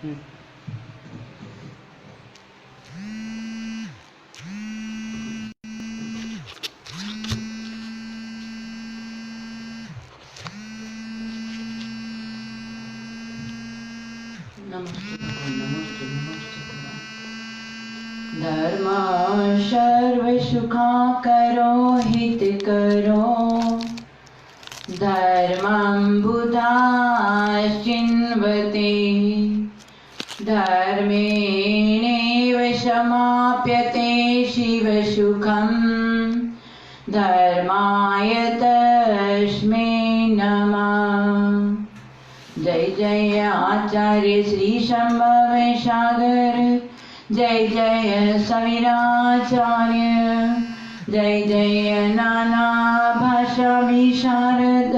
धर्म सर्व सुखा करो हित करो, धर्मं बुधाश्चिन्वते, धर्मेणैव समाप्यते शिवसुखम्, धर्माय तस्मै नमः। जय जय आचार्य श्री संभव सागर, जय जय समीराचार्य, जय जय नाना भाषा विशारद,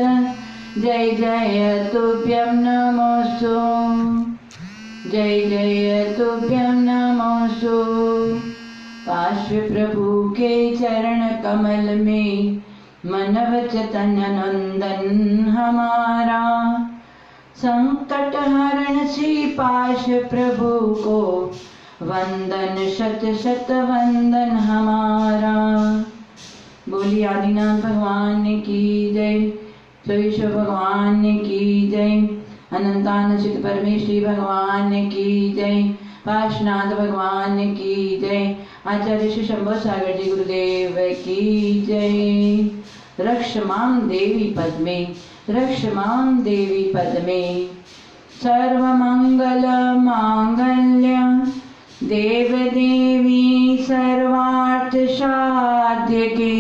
जय जय तुभ्यं नमोस्तु, जय जय तुभ्यं नमोस्तु। पार्श्व प्रभु के चरण कमल में मन वचन नंदन हमारा, संकट हरण श्री पार्श्व प्रभु को वंदन शत शत वंदन हमारा। बोलिए आदिनाथ भगवान की जय, सोईश्वर भगवान की जय, अनंतानंद परमेश्वरी भगवान की जय, पार्श्वनाथ भगवान की जय, आचार्य श्री शंभो सागर जी गुरुदेव की जय। रक्षमां देवी पद्मे, रक्षमां देवी पद्मे, सर्वमंगल मांगल्य देव देवी सर्वार्थ साध्यके,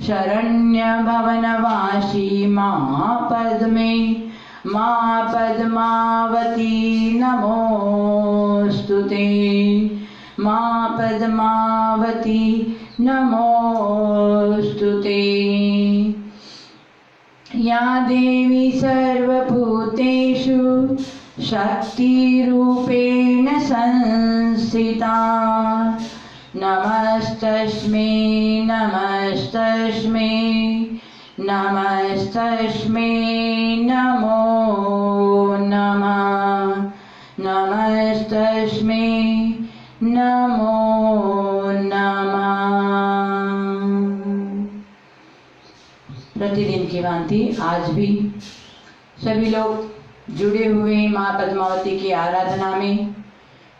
शरण्य भवनवासी मां पद्मे, मां पद्मावती नमोस्तुते, मां पद्मावती नमोस्तुते। या देवी सर्वभूतेषु शक्तिरूपेण संस्थिता, नमस्तस्मै नमस्तस्मै नमस्तस्मै नमो नमः, नमस्तस्मै नमो नमः। प्रतिदिन की भांति आज भी सभी लोग जुड़े हुए माँ पद्मावती की आराधना में।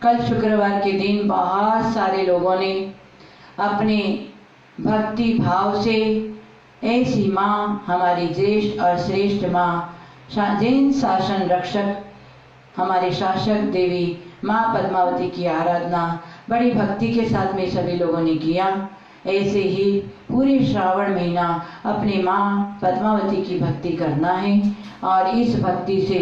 कल शुक्रवार के दिन बहुत सारे लोगों ने अपने भक्ति भाव से ऐसी माँ, हमारी ज्येष्ठ और श्रेष्ठ माँ, जैन शासन रक्षक, हमारे शासक देवी माँ पद्मावती की आराधना बड़ी भक्ति के साथ में सभी लोगों ने किया। ऐसे ही पूरे श्रावण महीना अपने माँ पद्मावती की भक्ति करना है और इस भक्ति से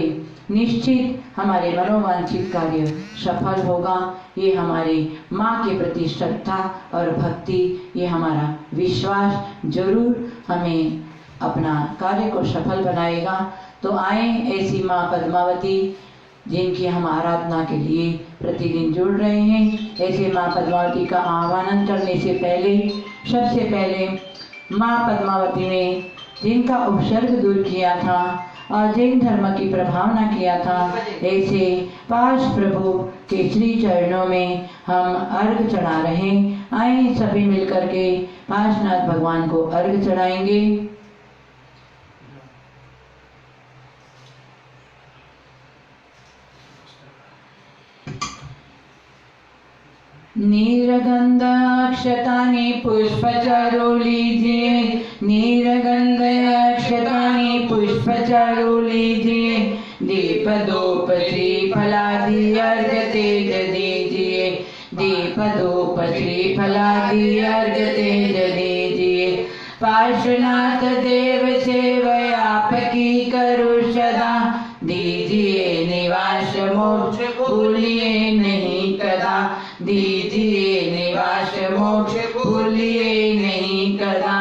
निश्चित हमारे मनोवांछित कार्य सफल होगा। ये हमारे माँ के प्रति श्रद्धा और भक्ति, ये हमारा विश्वास जरूर हमें अपना कार्य को सफल बनाएगा। तो आए ऐसी माँ पद्मावती जिनकी हम आराधना के लिए प्रतिदिन जुड़ रहे हैं, ऐसे माँ पद्मावती का आह्वान करने से पहले सबसे पहले माँ पद्मावती ने जिनका उपसर्ग दूर किया था और जैन धर्म की प्रभावना किया था, ऐसे पार्श्व प्रभु के श्री चरणों में हम अर्घ चढ़ा रहे। आए सभी मिलकर के पार्श्वनाथ भगवान को अर्घ चढ़ाएंगे। नीरगंध अक्षतानि पुष्पचारो लीजिए, नीरगंध अक्षतानि पुष्पचारो लीजिए, दीप धूप श्रीफलादि अर्घ तेज दीजिए, दीप धूप श्रीफलादि अर्घ तेज दीजिए। पार्श्वनाथ देव सेवय आपकी करो सदा, दीजिए निवास मोक्ष भूलिए नहीं कदा, दीजिए निवास मोक्ष भूलिए नहीं कदा।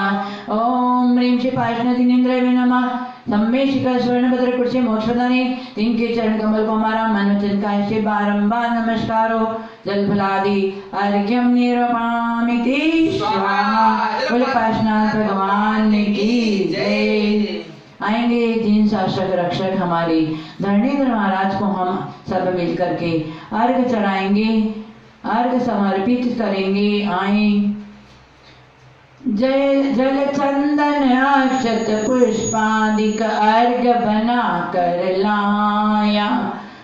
ओम ह्रीं श्री पार्श्वनाथिनेन्द्राय नमः। सम्मे शिखा स्वर्ण भद्र कुर्सी मोक्षदाने, तिनके चरण कमल को हमारा मन वचन काया से बारंबार नमस्कारो। जल फलादि अर्घ्यम निरूपयामि स्वाहा। बोले पार्श्वनाथ भगवान की जय। आएंगे जिन शासक रक्षक हमारे धरणीधर महाराज को हम सब मिल करके अर्घ चढ़ाएंगे, अर्घ समर्पित करेंगे। आए जय जल चंदन अक्षत पुष्पादिक अर्घ बना कर लाया,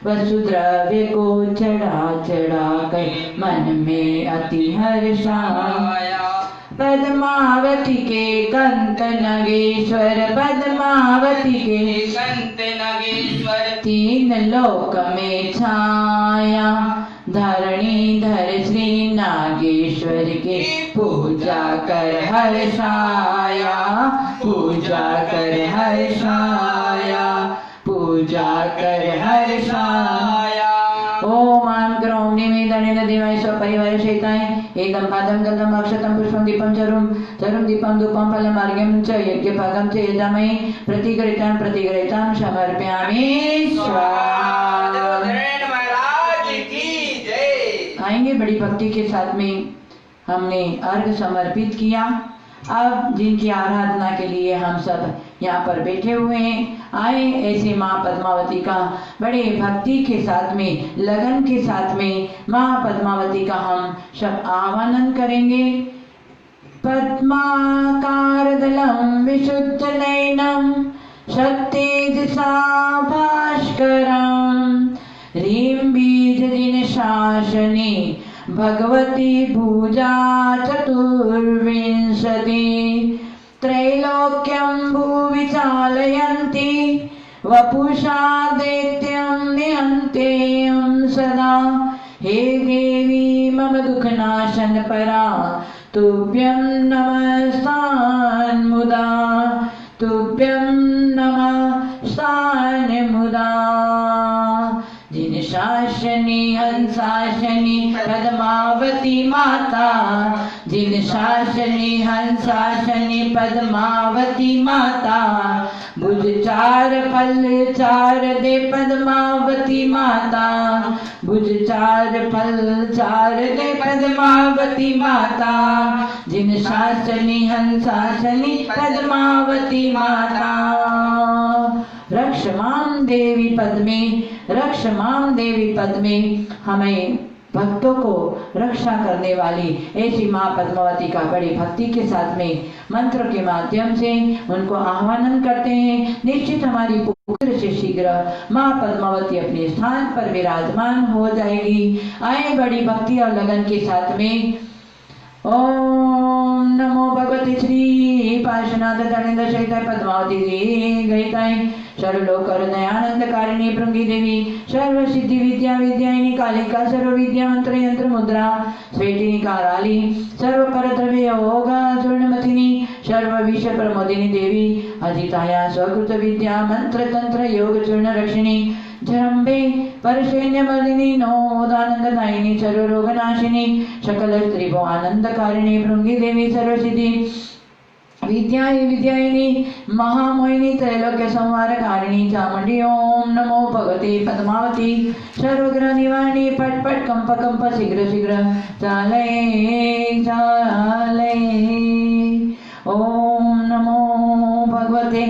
वसुद्रव्य को चढ़ा चढ़ा कर मन में अति हर्षाया। पद्मावती के कंत नगेश्वर, पद्मावती के कंत नगेश्वर, तीन लोक में छाया। धरणीधर श्री नागेश्वर के पूजा कर हर्षाया, पूजा कर हर्षाया, पूजा कर हर्षाया। ओम आं क्रों निमे धनेन देवाय स्वपरिवार शेताय एकं पादं गन्धं अक्षतं पुष्पं दीपं चरुं दीपं धूपं फलमार्घ्यं च यज्ञभागं च यजामहे प्रतिगृहीतां समर्पयामि स्वाहा। आएंगे बड़ी भक्ति के साथ में हमने अर्घ समर्पित किया। अब जिनकी आराधना के लिए हम सब यहाँ पर बैठे हुए हैं, आए ऐसे माँ पद्मावती का बड़े भक्ति के साथ में, लगन के साथ में माँ पद्मावती का हम सब आह्वान करेंगे। पद्माकारदलं विशुद्ध नयनं शक्तेजसा भास्करं, ह्रीं बीजदिन शासने भगवती भुजा चतुर्विंशति, त्रैलोक्यं भुवि चालयन्ति वपुषा दैत्यं निहन्तेयं सदा। हे देवी मम दुःखनाशन परा, तुभ्यं नमस्तान् मुदा, तुभ्यं नमस्तान् मुदा। जिन शासनी हंसाशनी पद्मावती माता, जिन शासनी हंसाशनी पद्मावती माता, भुज चार फल चार दे पद्मावती माता, भुज चार फल चार दे पद्मावती माता। जिन शासनी हंसाशनी पद्मावती माता, रक्ष मां देवी पद्मे, रक्ष मां देवी पद्मे। हमें भक्तों को रक्षा करने वाली ऐसी माँ पद्मावती का बड़ी भक्ति के साथ में मंत्र के माध्यम से उनको आह्वान करते हैं। निश्चित हमारी पुत्र से शीघ्र माँ पद्मावती अपने स्थान पर विराजमान हो जाएगी। आए बड़ी भक्ति और लगन के साथ में ओम नमो भगवते श्री पार्श्वनाथ धरणीधर सहिताय पद्मावती देवी गयिताय सर्वलोक नयानंद कारिणी भृंगी देवी सर्व सिद्धि विद्या विद्यायिनी कालिका सर्व विद्या मंत्र यंत्र मुद्रा स्वेटिनी काराली सर्व पर द्रव्य योगा चूर्णमथिनी सर्व विषय प्रमोदिनी देवी अजिताया स्वकृत विद्या मंत्र तंत्र योग चूर्ण रक्षिणी जरंबे परशैन्य मर्दिनी नोदानंददायिनी सर्व रोग नाशिनी सकल त्रिभुव आनंदकारिणी भृंगी देवी सर्व सिद्धि विद्यायिनी महामोहिनी त्रैलोक्य संहार कारिणी चामुंडी। ओम नमो भगवते पद्मावती सर्वग्रह निवारिणी पट पट कंप कंप शीघ्र शीघ्र चाले चाले। ओम नमो भगवते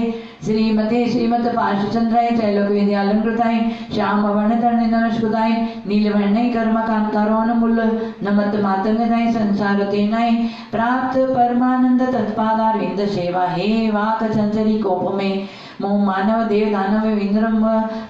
श्रीमते श्रीमत पार्श्वचंद्राय त्रैलोक विद्यालंकृताय श्याम वर्णधरणे नमस्कृताय नीलवर्णे कर्म कांतारोन्मूल नमत मातंगदाय संसार तेनाय प्राप्त परमानंद तत्पादारविंद सेवा। हे वाक चंचरी कोप में मोह मानव देव दानव इंद्रम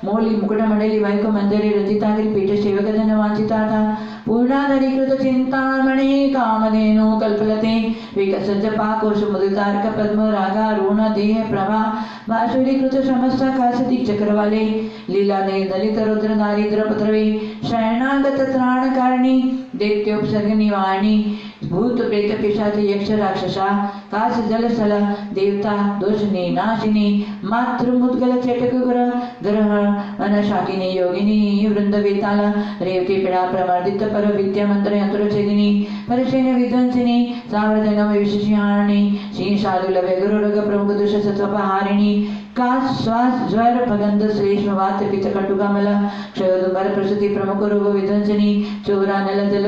मौली मुकुट मंडली वैक मंजरी रंजितागिरी पीठ सेवक जन वांछिताता पूर्णाधरीकृत चिंतामणि कामधेनु कल्पलते विकसज पाकोश मुदितार्क पद्म रागा ऋण देह प्रभा वासुरीकृत समस्त कासती चक्रवाले लीला ने दलित रुद्र दारिद्र पत्रवे शरणागत त्राण कारिणी दैत्योपसर्ग निवारणी भूत प्रेत पिशाच यक्ष राक्षसा काश जल सल देवता दोषिनी नाशिनी मातृ मुद्गल चेटक ग्रह अनशाकिनी योगिनी वृंद वेताल रेवती पीड़ा प्रवर्धित पर विद्या मंत्र यंत्र छेदिनी परशैन विध्वंसिनी सावर्धनम विशेषहारिणी श्री शालु लवे गुरु रग प्रमुख दुष सत्वपहारिणी काश श्वास ज्वर भगंध श्लेष्म वात पित्त कटुकामल क्षयोदुंबर प्रसूति प्रमुख रोग विध्वंसनी चोरा नल जल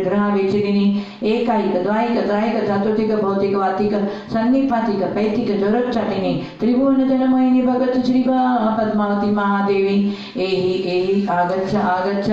ग्रह वेचिनी एकाइक द्वाइक त्राइक चतुर्थिक भौतिक वातिक सन्निपातिक पैतिक जोरच्चाटिनी त्रिभुवन जनमोहिनी भगत श्री पद्मावती महादेवी एहि एहि आगच्छ आगच्छ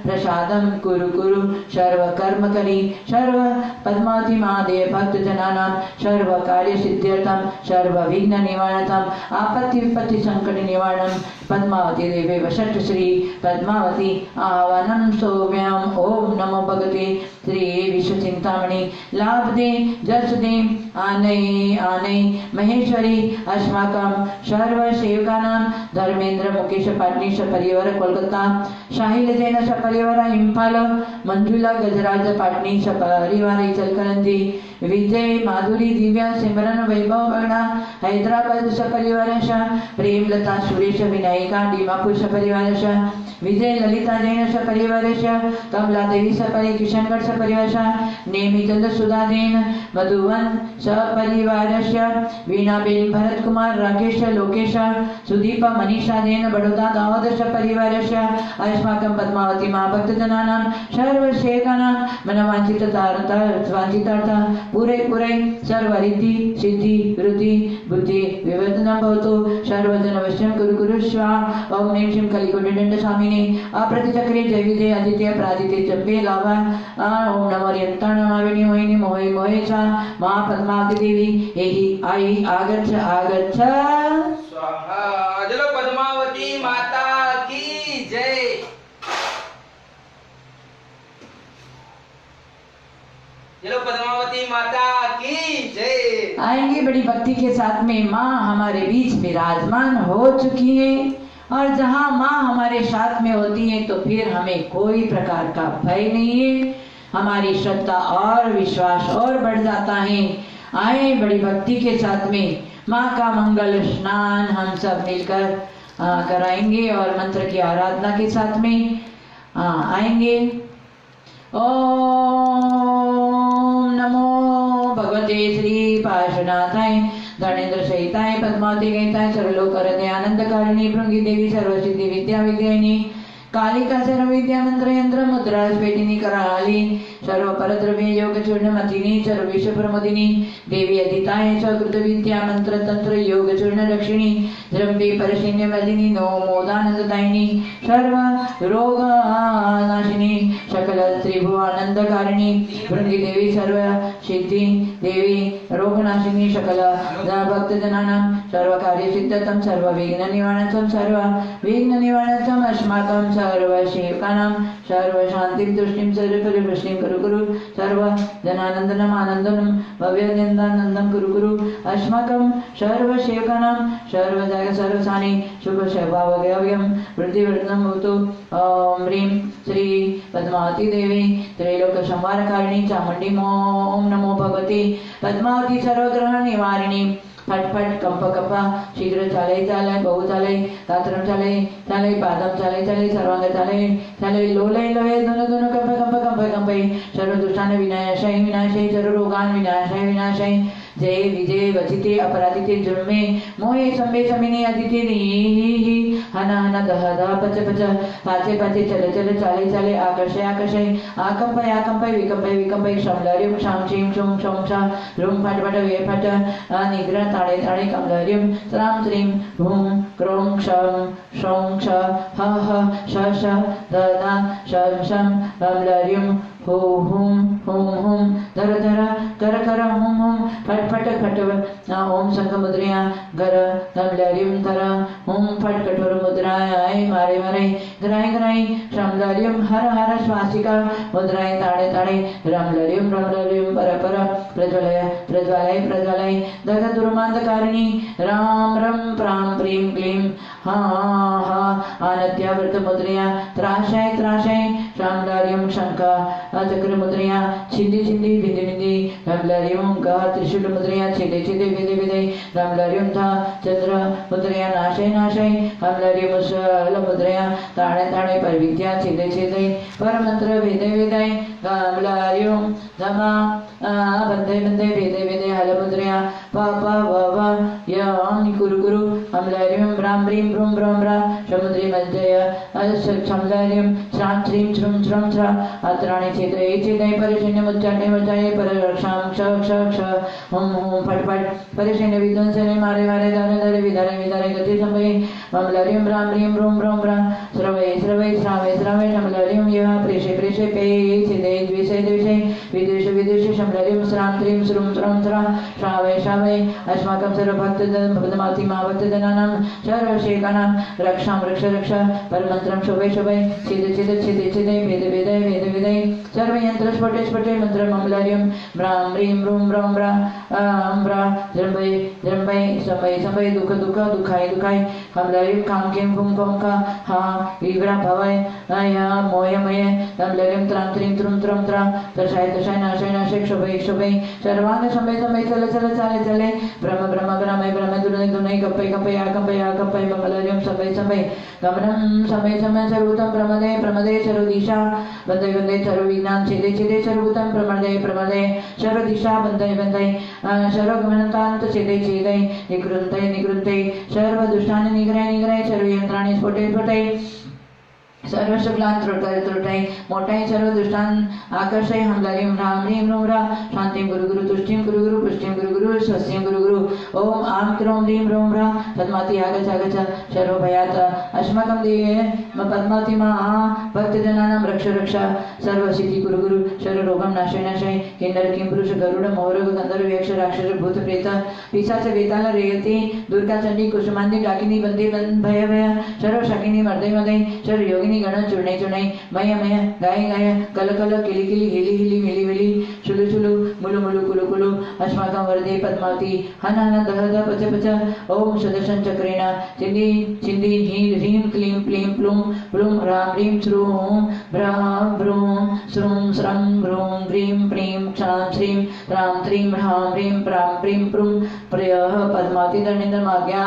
प्रसादम कुरु कुरु सर्व कर्म करी सर्व पद्मावती महादेव भक्त जनानां सर्व कार्य सिद्ध्यर्थम सर्व विघ्न निवारणम आपत्ति विपत्ति संकट निवारणम पद्मावती देवी वषट् श्री पद्मावती आह्वानं सोम्यम ओम नमो भगवते श्री विश्वचिंतामणि लाभ दे जस दे आनय आनय महेश्वरी अस्माकं सर्व सेवकानां धर्मेंद्र मुकेश पाटनीश परिवार कोलकाता शाहिल जैन परिवार इंफाल मंजुला गजराज पाटनीश परिवार इचलकरंजी विजय माधुरी दिव्या सिमरन वैभव बगड़ा हैदराबाद सपरिवार प्रेमलता सुरेश विनायिका डीमापुर सपरिवार विजय ललिता जैन सपरिवार कमला देवी सपरि किशनगढ़ सपरिवार नेमिचंद सुधादेन मधुवन सपरिवार वीणाबेन भरत कुमार राकेश लोकेश सुदीप मनीषा जैन बड़ौदा दावोद सपरिवार अस्माकं पद्मावती महाभक्त जनानां सर्व सेवकानां मनवांछितार्थ पूरे पूरे सर्व रिद्धि सिद्धि रुद्धि बुद्धि विवर्धनम भवतु सर्वजन वश्यम कुरु कुरु स्वाहा ओम नेम शिव कलिकोटि स्वामिने अप्रतिचक्रे जय विजय आदित्य प्रादित्य चंपे लाभा ओम नमो यंताणमाविनी मोहिनी मोहि मोहेचा महापद्मावती देवी एहि आई आगच्छ आगच्छ स्वाहा। चलो पद्मावती माता की जय। चलो पद्मावती माता की जय। आएंगे बड़ी भक्ति के साथ में माँ हमारे बीच विराजमान हो चुकी है और जहाँ माँ हमारे साथ में होती है तो फिर हमें कोई प्रकार का भय नहीं है, हमारी श्रद्धा और विश्वास और बढ़ जाता है। आए बड़ी भक्ति के साथ में माँ का मंगल स्नान हम सब मिलकर कराएंगे और मंत्र की आराधना के साथ में आएंगे। ओम नमो भगवते श्री पार्श्वनाथाय धनेन्द्र सहिताय पद्मावती गीताय सर्वलोक आनंद कारिणी भृंगी देवी सर्वसिद्धि विद्या विद्यायिनी कालिका सर्व विद्या मंत्र यंत्र मुद्रा स्फेटिनी कराली सर्व परद्रव्य योग चूर्ण मतिनी सर्व विश्व प्रमोदिनी देवी अदिताय स्वकृत विद्या मंत्र तंत्र योग चूर्ण दक्षिणी द्रव्य परशिन्य मलिनी नो मोदानंददायिनी सर्व रोग नाशिनी सकल त्रिभुवानंद कारिणी भृंगी देवी सर्व सिद्धि देवी रोग नाशिनी सकल भक्त जनानां सर्व कार्य सिद्धतम सर्व विघ्न निवारणम सर्व विघ्न निवारणम अस्माकं सर्व सेवकानां सर्व शांतिं तुष्टिं सर्व परिवृष्टिं कुरु कुरु सर्व जनानंदनम आनंदनम भव्यनंदानंदम कुरु कुरु अस्माकं सर्व सेवकानां सर्व जग सर्वसानि शुभ स्वभावव्यं वृद्धिवर्धनं भवतु। ओम ह्रीं श्री पद्मावती देवी त्रैलोक संहारकारिणी चामुंडी ओम नमो भगवती पद्मावती सर्वग्रह निवारिणी फटफट कंप कंपा शीघ्र चाले चाले बहु चाले तात्रम चाले चाले पादम चाले चाले सर्वांग चाले चाले लोले लोहे दोनों दोनों कंप कंप कंप कंपे सर्व दुष्टान विनाशाय विनाशाय सर्व रोगान विनाशाय विनाशाय जय विजय वचिते अपराधिते जुर्मे मोहे संबे समिनी अदिते नी हना हना दह दह पच पच पाचे पाचे चले चले चाले चाले आकर्षय आकर्षय आकंपय आकंपय विकंपय विकंपय शमलर्यम शाम शिम शुम शम शा रूम फट फट वे फट निग्रह ताड़े ताड़े कमलर्यम श्राम श्रीम भूम क्रोम क्षम शोम श ह ह श श द द शम शम कमलर्यम हो हुम हुम हुम धर धर कर कर हुम हुम फट फट खट ओम संघ मुद्रिया घर कमलर्यम धर हुम फट कठोर मुद्राय मारे मारे ग्राय ग्राय श्रमलर्यम हर हर श्वासिका मुद्राय ताड़े ताड़े रमलर्यम रमलर्यम पर पर प्रज्वलय प्रज्वलय प्रज्वलय दग दुर्मांधकारिणी राम रम प्राम प्रीम क्लीम हा हा आनत्यावर्त मुद्रिया त्राशय त्राशय श्यामलार्यं शंखा चक्र मुद्रया छिंदी छिंदी बिंदी बिंदी रामलार्यं का त्रिशूल मुद्रया छिदे छिदे विदे विदे रामलार्यं था चंद्र मुद्रया नाशय नाशय रामलार्यं मुसल मुद्रया ताणे ताणे परविद्या छिदे छिदे परमंत्र वेदे वेदे रामलार्यं धमा बंदे बंदे वेदे वेदे हल मुद्रया पा पा वा वा यम कुरु कुरु रामलार्यं राम ह्रीं ब्रूं ब्रह्म ब्रा समुद्री मज्जय श्यामलार्यं श्रां श्रीं श्रुं श्रं श्रा अत्राणि छिदे छिदे परिशन्य मुच्चाटे मुच्चाये पररक्षां क्ष क्ष क्ष हुम हुम फट फट परिशन्य विध्वंसने मारे मारे दारे दारे विदारे विदारे गति संभये रामलार्यं राम ह्रीं ब्रूं ब्रह्म ब्रा श्रवै श्रवै श्रावै श्रावै रामलार्यं यः प्रेषे प्रेषे पे छिदे द्विषे द्विषे विदेश विदेश रामलार्यं श्रां श्रीं श्रुं श्रं श्रा श्रावै श्रावै अस्माकं सर्वभक्तजन भक्तमाति मा भक्तजनानां सर्वशेकानां रक्षां रक्ष रक्ष परमंत्रं शोभे शोभे छिदे छिदे छिदे छिदे वेदे वेदे वेदे वेदे सर्वयंत्र स्फुटे स्फुटे मंत्र रामलार्यं ब्रां ह्रीं ब्रूं ब्रह्म ब्रा ब्रा जृंभै जृंभै संभै संभै दुख दुख दुखाय दुखाय रामलार्यं खां खीं फुं फुं खा हा विव्रा भवय या मोय मय रामलार्यं त्रां त्रीं त्रुं त्रं त्रा तशाय तशाय नाशय नाशय क्षोभै क्षोभै सर्वांग संभै संभै चल चल चाले चले ब्रह्म ब्रह्म ब्रह्मय ब्रह्म दुनै दुनै कपै कपै आकपै रामलार्यं संभै संभै गमनं संभै संभै सर्वभूतं प्रमदे प्रमदे सर्वदिशा वन्दे वन्दे सर्वविघ्नान् छेदे छेदे सर्वभूतं प्रमदे प्रमदे सर्वदिशा वन्दे वन्दे सर्वगमनतान्त छेदे छेदे निकृन्ते निकृन्ते सर्वदुष्टानि निग्रहे निग्रहे सर्वयन्त्राणि स्फुटे स्फुटे सर्व शुक्लान त्रुटय त्रुटय मोटाई सर्व दुष्टान आकर्षय रामलार्यं राम ह्रीं ब्रूं रा शांतिं गुरु गुरु तुष्टिं गुरु गुरु पुष्टिं गुरु गुरु स्वस्तिं गुरु गुरु ओम आं क्रों ह्रीं ब्रूं रा पद्मावती आगच्छ आगच्छ सर्वभयात् अस्माकं देहे पद्मावती मा भक्तजनानां रक्ष रक्ष सर्वसिद्धि गुरु गुरु सर्वरोगं नाशय नाशय किन्नर किंपुरुष गरुड मोरग गंधर्व यक्ष राक्षस भूत प्रेत पिशाच वेताल रेयती दुर्गा चंडी कुसुमांडी डाकिनी बंदी भय भय सर्व शाकिनी मर्दे मदे सर्व योगिनी गण चुड़ै चुड़ै मय मय गाय गाय कल कल किलि किलि हिलि हिलि मिलि मिलि चुलु चुलु मुलु मुलु कुलु कुलु अस्माकं वरदे पद्मावती हन हन दह दह पच पच ओम सुदर्शन चक्रेण चिन्दी चिन्दी ह्रीं क्लीं प्लीं प्लुं प्लुं रां ह्रीं श्रूं ब्रां ब्रूं श्रूं श्रं ब्रूं ग्रीं प्रीं क्षां श्रीं रां त्रीं ह्रां ह्रीं प्रां प्रीं प्रुं प्रियः पद्मावती धर्मेन्द्रमाज्ञा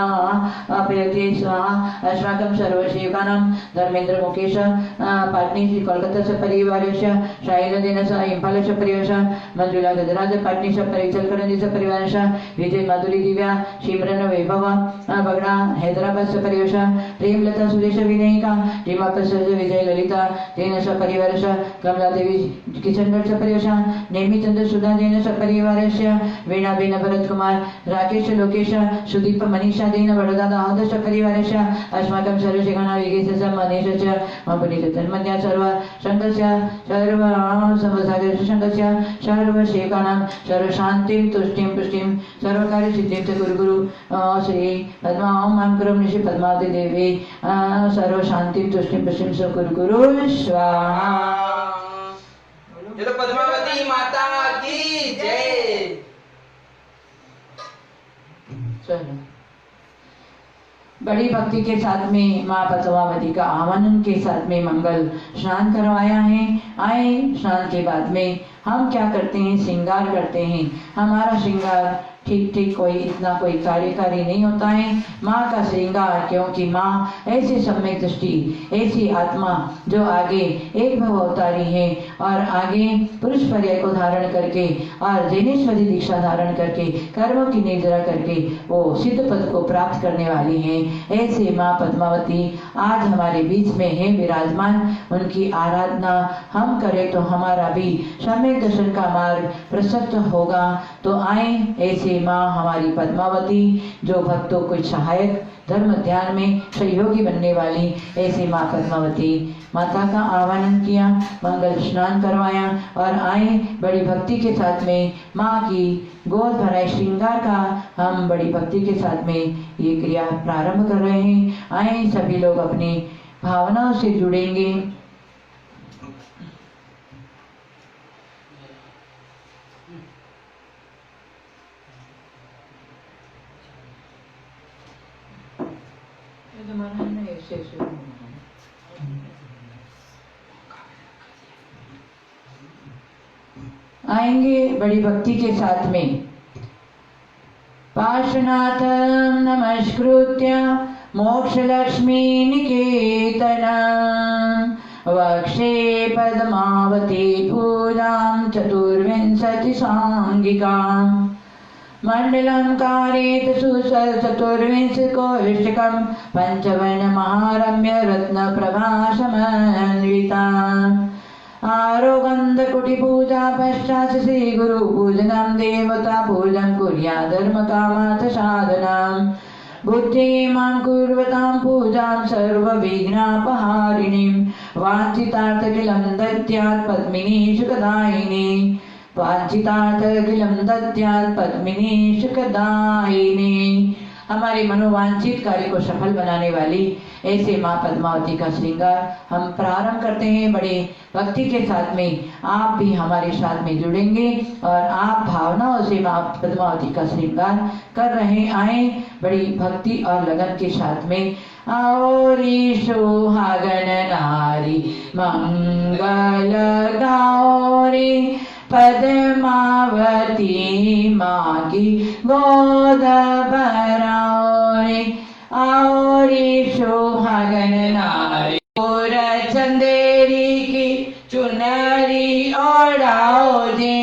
अपयते स्वाहा अस्माकं सर्वसेवकानां धर्मेन्द्र मुकेश पाटनी कोलकाता परिवारस्य शाहिलदेन सह इम्फाल परिवारस्य मंजुला गजराज पाटनी परिचलकरंजी परिवारस्य विजय माधुरी दिव्या शिमरन वैभव बगड़ा हैदराबाद परिवारस्य प्रेमलता सुरेश विनयिका रीमा प्रसाद विजय ललिता जैन परिवारस्य कमला देवी किशनगढ़ परिवारस्य नेमिचंद्र सुधा जैन परिवारस्य वीणा बेन भरत कुमार राकेश लोकेश सुदीप मनीषा जैन बड़ोदा दाहोद परिवारस्य अस्माकं सर्वशेखना विगेश मनीष पुनीतन्मन्या सर्व संघस्य सर्व समसागर संघस्य सर्व शेकानां सर्व शांतिं तुष्टिं पुष्टिं सर्वकार्य सिद्धिं च गुरु गुरु श्री पद्मा ओम आं करोमि ऋषि पद्मावती देवी सर्व शांतिं तुष्टिं पुष्टिं च गुरु गुरु स्वाहा। चलो पद्मावती माता की जय। चलो बड़ी भक्ति के साथ में माँ पद्मावती का आवाहन के साथ में मंगल स्नान करवाया है। आए स्नान के बाद में हम क्या करते हैं, श्रृंगार करते हैं। हमारा श्रृंगार ठीक ठीक कोई इतना कोई कार्यकारी नहीं होता है। माँ का श्रृंगार, क्योंकि माँ ऐसी सम्यक दृष्टि, ऐसी आत्मा जो आगे एक भव अवतारी है और आगे पुरुष पर्याय को धारण करके और जैनेश्वरी दीक्षा धारण करके कर्मों की निर्जरा करके वो सिद्ध पद को प्राप्त करने वाली है। ऐसे माँ पद्मावती आज हमारे बीच में है विराजमान। उनकी आराधना हम करें तो हमारा भी सम्यक दर्शन का मार्ग प्रशस्त होगा। तो आए ऐसे माँ हमारी पद्मावती जो भक्तों को सहायक धर्म ध्यान में सहयोगी बनने वाली, ऐसी माँ पद्मावती माता का आह्वान किया, मंगल स्नान करवाया और आए बड़ी भक्ति के साथ में माँ की गोद भराए श्रृंगार का हम बड़ी भक्ति के साथ में ये क्रिया प्रारंभ कर रहे हैं। आए सभी लोग अपनी भावनाओं से जुड़ेंगे। आएंगे बड़ी भक्ति के साथ में। पार्श्वनाथं नमस्कृत्य मोक्षलक्ष्मी निकेतनम् वक्षे पद्मावती पूजां चतुर्विंशति सांगिकाम् मण्डलं कारयेत् चतुर्विंशतिकोविष्टकं पञ्चवर्णमहारम्य रत्नप्रभासमन्विताम् आरोगन्धकुटिपूजा पश्चात् श्रीगुरुपूजनं देवता पूजं कुर्यात् धर्मकामात् साधनाम् बुद्धिमां कुर्वतां पूजां सर्वविघ्नापहारिणीं वाञ्छितार्थकिलं दद्यात् पद्मिनी सुखदायिनी वाञ्छितार्थकिलं दद्यात् पद्मिनी सुखदायिनी। हमारे मनोवांछित कार्य को सफल बनाने वाली ऐसे माँ पद्मावती का श्रृंगार हम प्रारंभ करते हैं बड़े भक्ति के साथ में। आप भी हमारे साथ में जुड़ेंगे और आप भावनाओं से माँ पद्मावती का श्रृंगार कर रहे आए बड़ी भक्ति और लगन के साथ में। औरी सुहागन नारी मंगल गौरी पद्मावती माँ की गोद भराओ औरी सुहागन नारी और चंदेरी की चुनरी ओढ़ाओ जी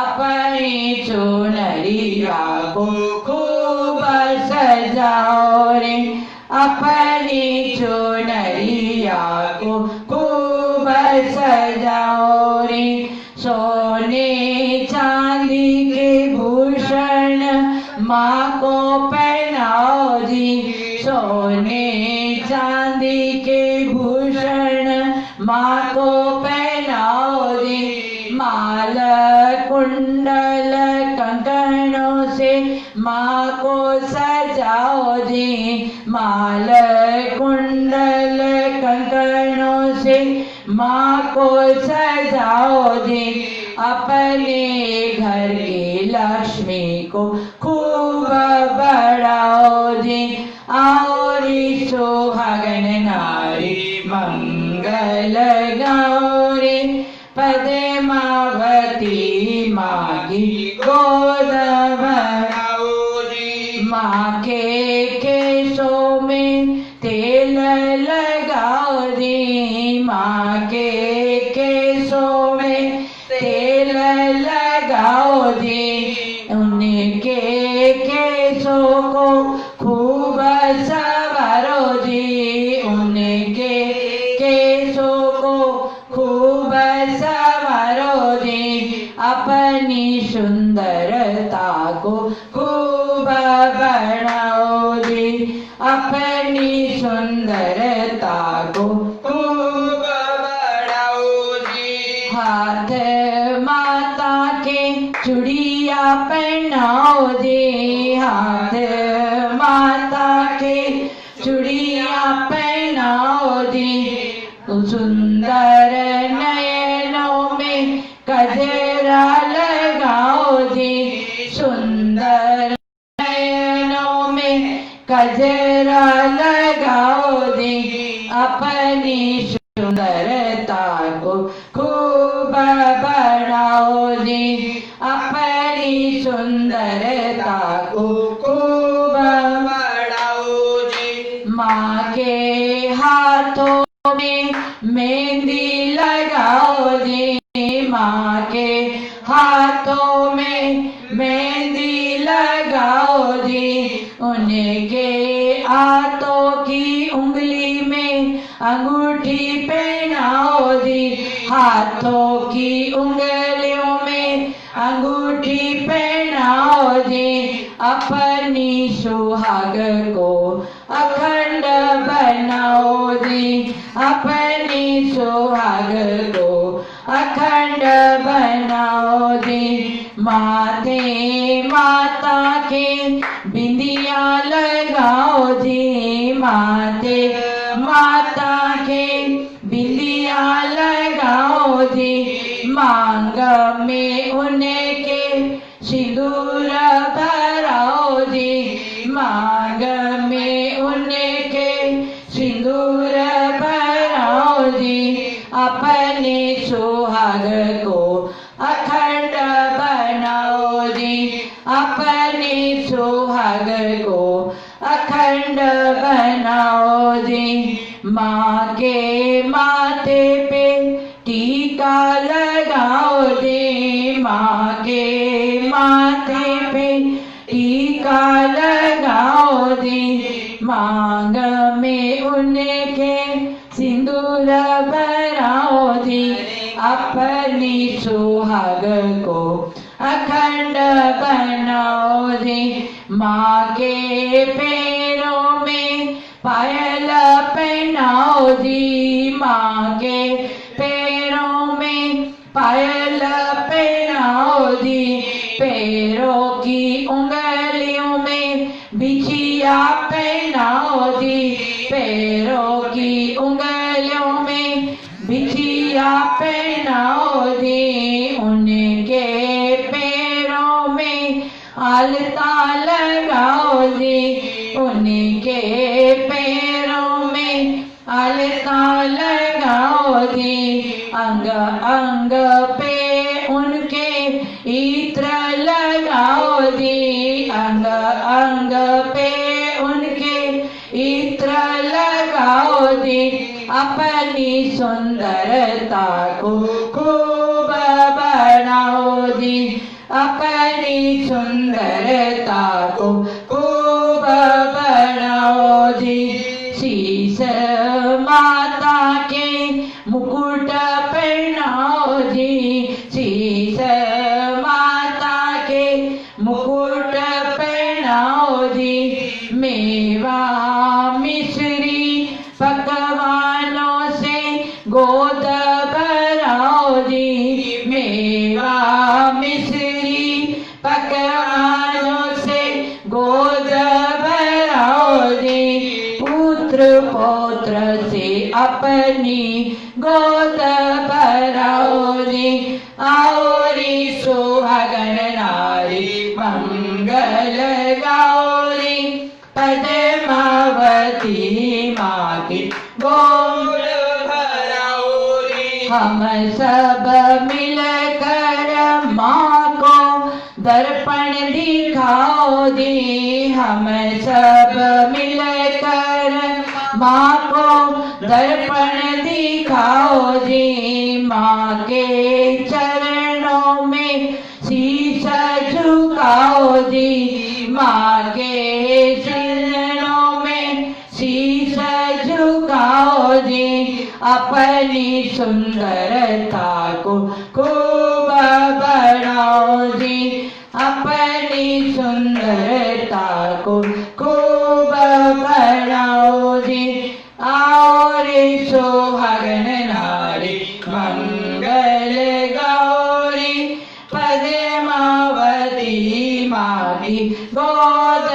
अपनी चुनरिया को खूब सजाओ रे अपनी चुनरिया को खूब सजाओ रे सोने चांदी के भूषण माँ को पहनाओ जी सोने चांदी के भूषण माँ को पहनाओ जी माल कुंडल कंकणों से माँ को सजाओ जी माल कुंडल कंकणों से माँ को सजाओ जी अपने घर की लक्ष्मी को खूब बढ़ाओ जी औरी सुहागन नारी मंगल गौरी पद्मावती माँ की गोद भराओ जी माँ के केशों में तेल लगाओ जी माँ के केशों में तेल लगाओ जी उनके केशों को खूब संवारो जी उनके केशों को खूब संवारो जी अपनी सुंदरता को खूब बढ़ाओ जी अपनी सुंदरता को खूब बढ़ाओ जी हाथ माता के चूड़िया पहनाओ जी हाथ माता के चूड़िया पहनाओ जी सुंदर नयनों में कजरा लगाओ जी सुंदर नयनों में कजरा लगाओ जी अपनी सुंदरता को खूब बढ़ाओ जी अपनी सुंदरता को खूब बढ़ाओ जी माँ के हाथों में मेहंदी लगाओ जी माँ के हाथों में मेहंदी लगाओ जी उनके हाथों की उंगली में अंगूठी पहनाओ जी हाथों की उंगलियों में अंगूठी पहनाओ जी अपनी सुहाग को अखंड बनाओ जी अपनी सुहाग को अखंड बनाओ जी माथे माता के बिंदिया लगाओ जी माथे माता के बिंदिया लगाओ जी मांग में उनके सिंदूर भराओ जी मांग में उनके सिंदूर भराओ जी अपने सुहाग को अखंड को अखंड बनाओ जी। माँ के माथे पे टीका लगाओ जी। माँ के माथे पे टीका लगाओ जी। मांग में उनके सिंदूर भराओ जी। अपनी सुहाग को अखंड बनाओ जी। माँ के पैरों में पायल पहनाओ जी। माँ के पैरों में पायल पहनाओ जी। पैरों की उंगलियों में बिछिया पहनाओ जी। पैरों की उंगलियों में बिछिया पहनाओ जी। उनके पैरों में आलता लगाओ जी। उनके पैरों में आलता लगाओ जी। अंग अंग पे उनके इत्र लगाओ जी। अंग अंग पे उनके इत्र लगाओ जी। अपनी सुंदरता को खूब बढ़ाओ जी। अपनी सुंदरता को खूब बढ़ाओ जी। शीश माता के मुकुट पहनाओ जी। शीश माता के मुकुट पहनाओ जी। मेवा मिश्री पकवानों से गोद भराओ जी। मेवा मिश्री पकवानों से गोद भराओ जी। पुत्र पौत्र से अपनी गोद भराओ जी। आओरी सुहागन नारी मंगल गौरी पद्मावती माँ की गोद भराओ रे। हम सब मिलकर माँ को दर्पण दिखाओ जी। हम सब मिलकर माँ को दर्पण दिखाओ जी। माँ के चरणों में शीश झुकाओ जी। माँ के चरणों में शीश झुकाओ जी। अपनी सुंदरता को खूब बढ़ाओ जी। अपनी सुंदरता को खूब बढ़ाओ जी। आओ रे सुहागन नारी मंगल गौरी पद्मावती माँ की गोद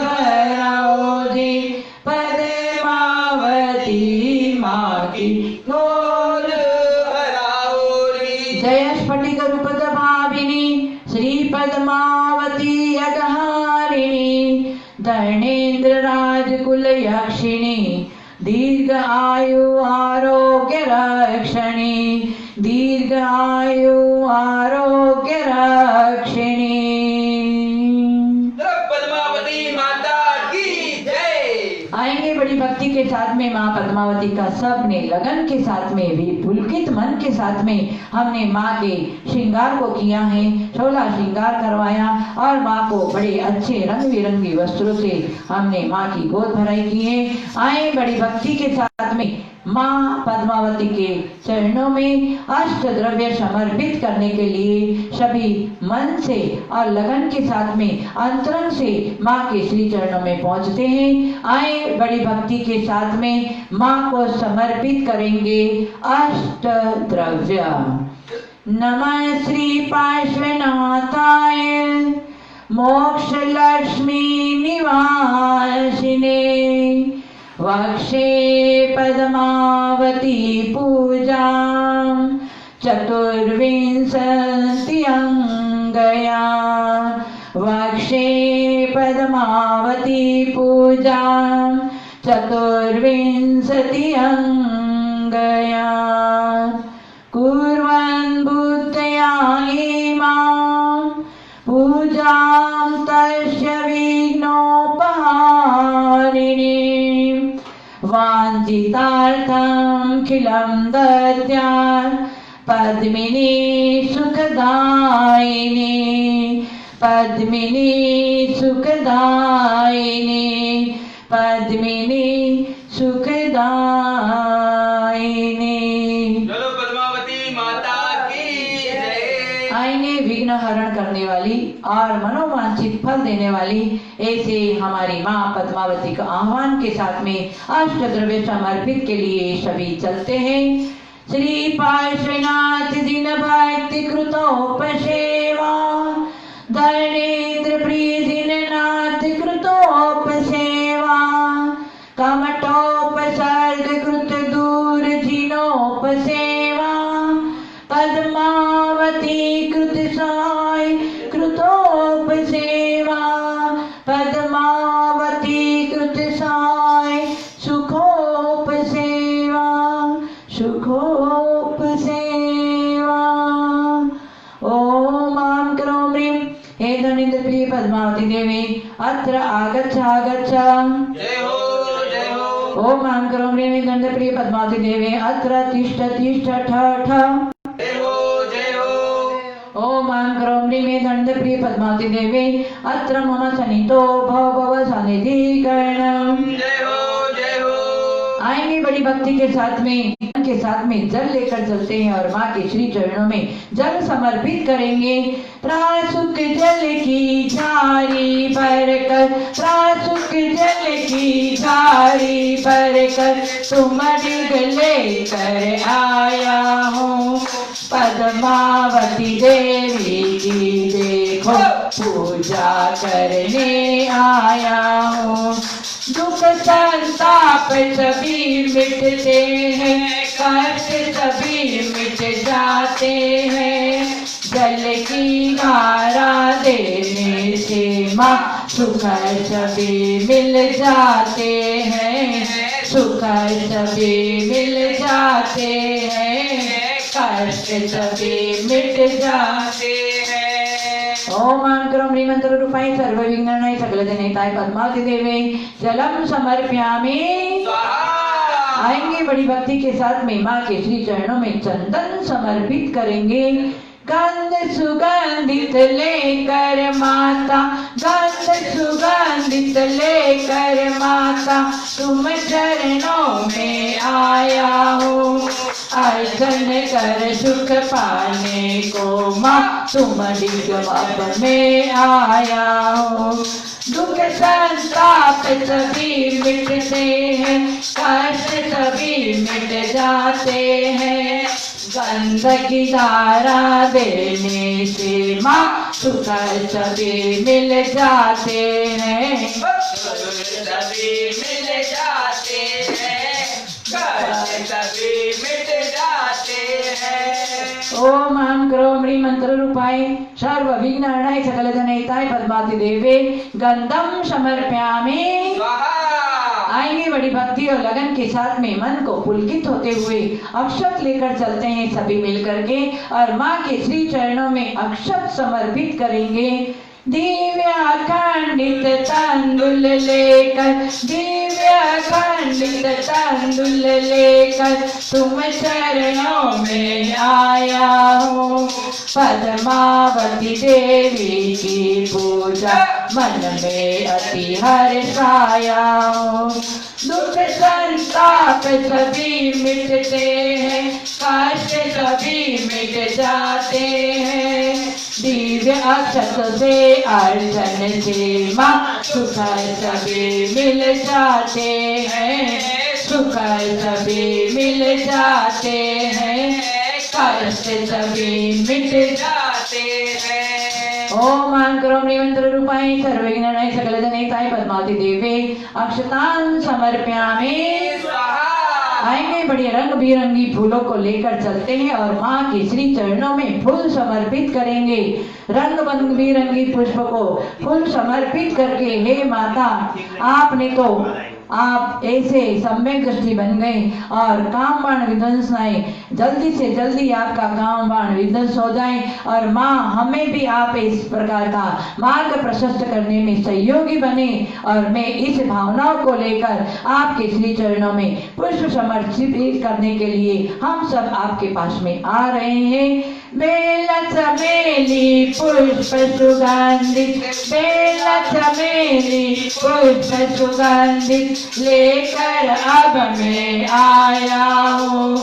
भराओ जी। पद्मावती माँ की गोद भराओ रे। जय स्फटिक रूपद भाविनी श्री पद्मावती अगहारिणी धर्णेन्द्र राजकुल यक्षिणी दीर्घ आयु आरोग्य रक्षिणी। दीर्घ आयु आरोग्य रक्षिणी। पद्मावती माता की जय। आएंगे बड़ी भक्ति के साथ में माँ पद्मावती का सबने लगन के साथ में भी पुलकित मन के साथ में हमने माँ के श्रृंगार को किया है। 16 श्रृंगार करवाया और माँ को बड़े अच्छे रंग बिरंगी वस्त्रों से हमने माँ की गोद भराई की है। आए बड़ी भक्ति के साथ में माँ पद्मावती के चरणों में अष्ट द्रव्य समर्पित करने के लिए सभी मन से और लगन के साथ में अंतरंग से माँ के श्री चरणों में पहुँचते हैं। आए बड़ी भक्ति के साथ में माँ को समर्पित करेंगे अष्ट द्रव्य। नमः श्री पार्श्वनाथाय मोक्ष लक्ष्मी निवासिने वक्षे पद्मावती पूजा चतुर्विंशति अंगया। वक्षे पद्मावती पूजा चतुर्विंशति अंगया। कुर्वन् बुद्धया इमां पूजां तस्य विघ्नोपशान्तये वाञ्छितार्थं खिलं दद्यात् पद्मिनी सुखदायिनी पद्मिनी सुखदायिनी पद्मिनी सुखदायिनी। चलो पद्मावती माता की जय। आएंगे विघ्न हरण करने वाली और मनोवांछित फल देने वाली ऐसे हमारी माँ पद्मावती का आह्वान के साथ में अष्टद्रव्य समर्पित के लिए सभी चलते हैं। श्री पार्श्वनाथ दिन भक्ति कृतोपसेवा धरणेन्द्र प्रिय दीननाथ कृतोपसेवा कमठोपसर्ग कृत दूर जिनोपसेवा पद्मावती कृत साय कृतोपसेवा पद्मावती कृत साय सुखोपसेवा सुखोपसेवा। ओम आं क्रों ह्रीं हे धनेन्द्र प्रिय पद्मावती देवी अत्र आगच्छ आगच्छ। जय हो जय हो। ओम आं क्रों ह्रीं हे धनेन्द्र प्रिय पद्मावती देवी अत्र तिष्ठ तिष्ठ ठ ठ। जय हो जय हो। ओम आं क्रों ह्रीं हे धनेन्द्र प्रिय पद्मावती देवी अत्र मम सन्निधो भव भव सानिधिकरणम्। जय हो जय हो। आएंगे बड़ी भक्ति के साथ में जल लेकर चलते हैं और माँ के श्री चरणों में जल समर्पित करेंगे। प्रासुक जल की झारी भरकर प्रासुक जल की झारी भरकर तुम डिग लेकर आया हूँ पद्मावती देवी की देखो पूजा करने आया हूँ। दुख संताप सभी मिटते हैं कष्ट सभी मिट जाते हैं जल की धारा देने से माँ सुख सभी मिल जाते हैं सुख सभी मिल जाते हैं कष्ट सभी मिट जाते हैं। ओम आं क्रों ह्रीं मंत्र रूपाय सर्व विघ्नानाय सकल जनहिताय पद्मावती देवी जलम समर्पयामि स्वाहा। आएंगे बड़ी भक्ति के साथ में माँ के श्री चरणों में चंदन समर्पित करेंगे। गंध सुगंधित लेकर माता गंध सुगंधित लेकर माता तुम चरणों में आया हूँ अर्चन कर सुख पाने को माँ तुम निगम में आया हूँ। दुख संताप सभी मिटते हैं कष्ट सभी मिट जाते हैं गंध की धारा देने से माँ सुख सभी मिल जाते हैं सभी मिल जाते हैं सभी मिट जाते हैं। ओम आं क्रों ह्रीं मंत्र रूपाय सर्व विघ्नानाय सकल जनहिताय पद्मावती देवी गंधम समर्पयामि स्वाहा। आएंगे बड़ी भक्ति और लगन के साथ में मन को पुलकित होते हुए अक्षत लेकर चलते हैं सभी मिलकर के और माँ के श्री चरणों में अक्षत समर्पित करेंगे। दिव्य खंडित तंदुल लेकर दिव्य खंडित तंदुल लेकर तुम चरणों में आया हूँ पद्मावती देवी की पूजा मन में अति हर्षाया हूँ। दुख संताप सभी मिटते हैं कष्ट सभी मिट जाते हैं दिव्य अक्षत से अर्चन से माँ सुख सभी मिल जाते हैं सुख सभी मिल जाते हैं कष्ट सभी मिट जाते हैं। ओम आं क्रों ह्रीं मंत्र रूपाय सर्व विघ्नानाय सकल जनहिताय पद्मावती देवी अक्षतान् समर्पयामि स्वाहा। आएंगे बड़े रंग बिरंगी फूलों को लेकर चलते हैं और माँ के श्री चरणों में फूल समर्पित करेंगे। रंग बिरंगी पुष्प को फूल समर्पित करके हे माता आपने तो आप ऐसे सम्यक दृष्टि बन गए और काम बाण विध्वंस आए, जल्दी से जल्दी आपका काम बाण विध्वंस हो जाए और माँ हमें भी आप इस प्रकार का मार्ग प्रशस्त करने में सहयोगी बने। और मैं इस भावनाओं को लेकर आपके श्री चरणों में पुष्प समर्पित करने के लिए हम सब आपके पास में आ रहे हैं। बेला चमेली पुष्प सुगंधित, बेला चमेली पुष्प सुगंधित लेकर अब मैं आया हूँ।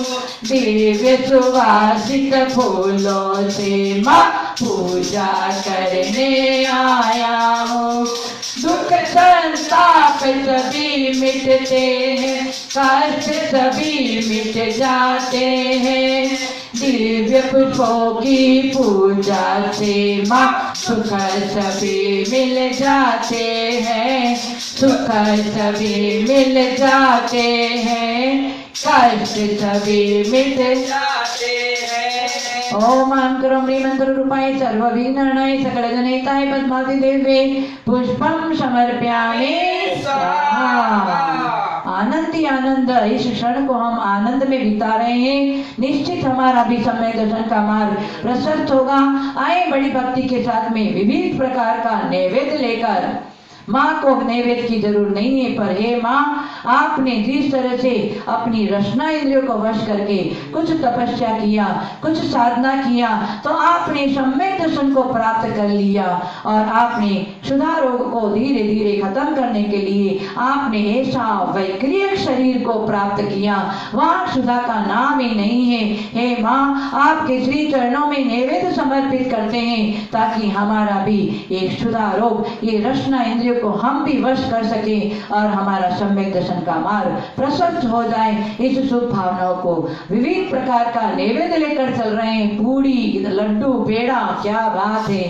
दिव्य सुवासित फूलों से माँ पूजा करने आया हूँ। दुख संताप सभी मिटते हैं, कष्ट सभी मिट जाते हैं। दिव्य पुष्पों की पूजा से माँ सुख सभी मिल जाते हैं, सुख सभी मिल जाते हैं, कष्ट सभी मिट जाते हैं। ओम आं करो मंत्र रूपाय सर्व विघ्नहरणाय सकल जनहिताय पद्मावती देवे पुष्पम समर्पयामि स्वाहा। आनंद ही आनंद, इस क्षण को हम आनंद में बिता रहे हैं। निश्चित हमारा भी समय दर्शन का मार्ग प्रशस्त होगा। आए बड़ी भक्ति के साथ में विविध प्रकार का नैवेद्य लेकर, माँ को नैवेद्य की जरूर नहीं है, पर हे माँ आपने जिस तरह से अपनी रचना इंद्रियों को वश करके कुछ तपस्या किया, कुछ साधना किया, तो आपने सम्यक दर्शन को प्राप्त कर लिया और आपने क्षुधा रोग को धीरे धीरे खत्म करने के लिए आपने ऐसा वैक्रियक शरीर को प्राप्त किया, वहाँ क्षुधा का नाम ही नहीं है। हे माँ आपके श्री चरणों में नैवेद्य समर्पित करते हैं ताकि हमारा भी ये क्षुधा रोग, ये रचना इंद्रियों को हम भी वश कर सके और हमारा सम्यक दर्शन का मार्ग प्रशस्त हो जाए। इस शुभ भावनाओं को विविध प्रकार का नैवेद्य लेकर चल रहे हैं। पूड़ी, लड्डू, पेड़ा, क्या बात है।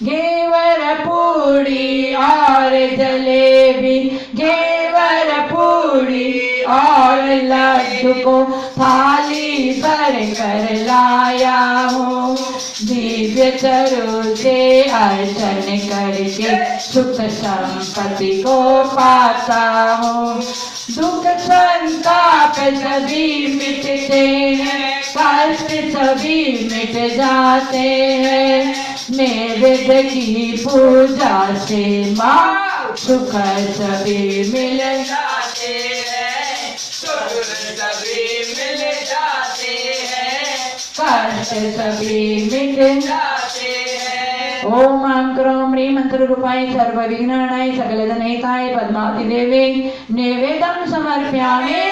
घेवर पूड़ी और जलेबी, घेवर पूड़ी और लड्डू को थाली भर कर लाया हूँ। दिव्य चरु से अर्चन करके सुख संपत्ति को पाता हूँ। दुख संताप सभी मिटते हैं, कष्ट सभी मिट जाते हैं। नैवेद्य की पूजा से माँ सुख सभी मिल जाते हैं, सुख सभी मिल जाते हैं, कष्ट सभी मिट जाते हैं। ओम आं क्रोम ह्रीं मंत्र रूपाय सर्व विघ्नहरणाय सकल जनहिताय पद्मावती देवे नैवेद्यं समर्पयामि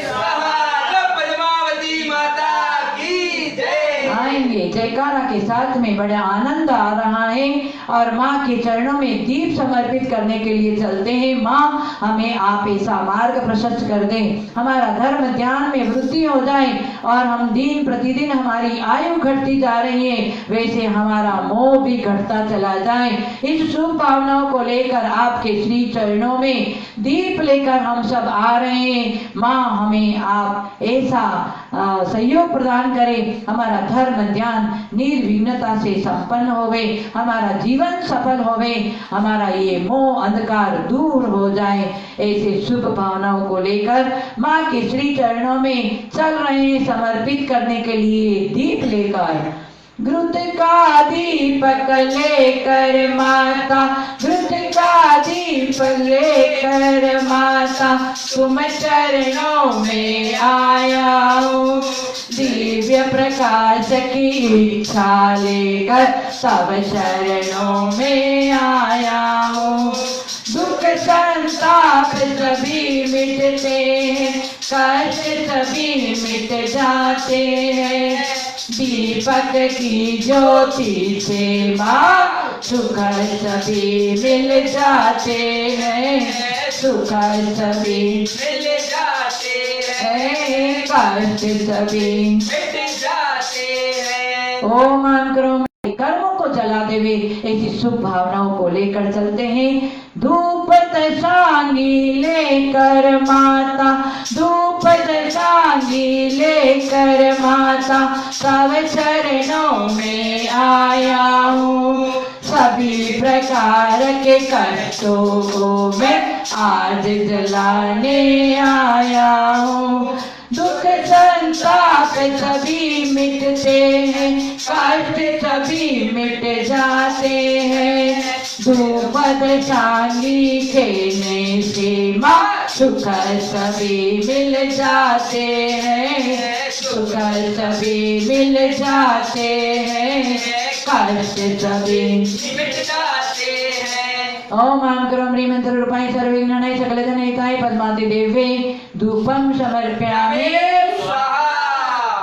स्वाहा। पद्मावती माता की जय। आएंगे जयकारा के साथ में बड़ा आनंद आ रहा है और माँ के चरणों में दीप समर्पित करने के लिए चलते हैं। माँ हमें आप ऐसा मार्ग प्रशस्त कर दें, हमारा धर्म ध्यान में वृद्धि हो जाए और हम दिन प्रतिदिन हमारी आयु घटती जा रही है, वैसे हमारा मोह भी घटता चला जाए। इस शुभ भावनाओं को लेकर आपके श्री चरणों में दीप लेकर हम सब आ रहे हैं। माँ हमें आप ऐसा सहयोग प्रदान करें, हमारा धर्म ध्यान निर्विघ्नता से संपन्न होवे, हमारा जीवन सफल होवे, हमारा ये मोह अंधकार दूर हो जाए। ऐसे शुभ भावनाओं को लेकर माँ के श्री चरणों में चल रहे हैं समर्पित करने के लिए दीप लेकर। घृत का दीपक लेकर माता, घृत का दीपक लेकर माता तुम चरणों में आया हूँ। दिव्य प्रकाश की इच्छा लेकर सब चरणों में आया हूँ। दुख संताप सभी मिटते हैं, कष्ट सभी मिट जाते हैं। दीपक की ज्योति से माँ सुख सभी मिल जाते हैं, सुख सभी मिल जाते हैं, कष्ट सभी मिट जाते हैं। ओम आं क्रोम कर्मों को जलाते हुए ऐसी शुभ भावनाओं को लेकर चलते हैं। धूप दशांगी लेकर माता, धूप दशांगी लेकर माता सब चरणों में आया हूँ। सभी प्रकार के कष्टों को मैं आज जलाने आया हूँ। दुख संताप सभी मिटते हैं, कष्ट सभी मिट जाते हैं। धूपद चांदी खेलने से माँ सुख सभी मिल जाते हैं, सुख सभी मिल जाते हैं, कष्ट सभी मिट जाते हैं। ओम आम क्रोम ह्रीं मंत्र रूपाय सर्वविघ्नानाय सकलजनहिताय पद्मावती देवे धूपम समर्पयामि स्वाहा।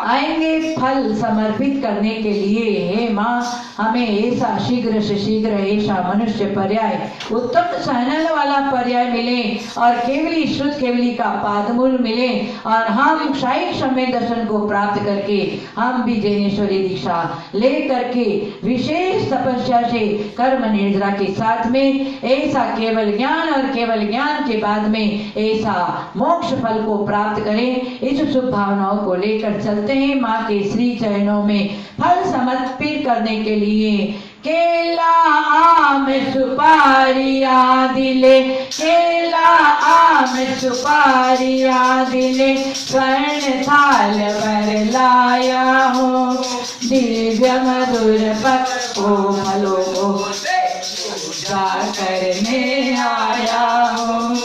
आएंगे फल समर्पित करने के लिए। हे माँ, हमें ऐसा शीघ्र से शीघ्र ऐसा मनुष्य पर्याय, उत्तम सहनल वाला पर्याय मिले और केवली शुद्ध केवली का पादमूल मिले और हम शाही समय दर्शन को प्राप्त करके हम भी जैनेश्वरी दीक्षा ले करके विशेष तपस्या से कर्म निर्जरा के साथ में ऐसा केवल ज्ञान और केवल ज्ञान के बाद में ऐसा मोक्ष फल को प्राप्त करें। इस शुभ भावनाओं को लेकर चलते हैं माँ के श्री चरणों में फल समर्पित करने के लिए। केला आम सुपारी आदि ले, केला आम सुपारी आदि ले, स्वर्ण थाल भर लाया हूँ। दिव्य मधुर पक्को फलों को पूजा करने आया हूँ।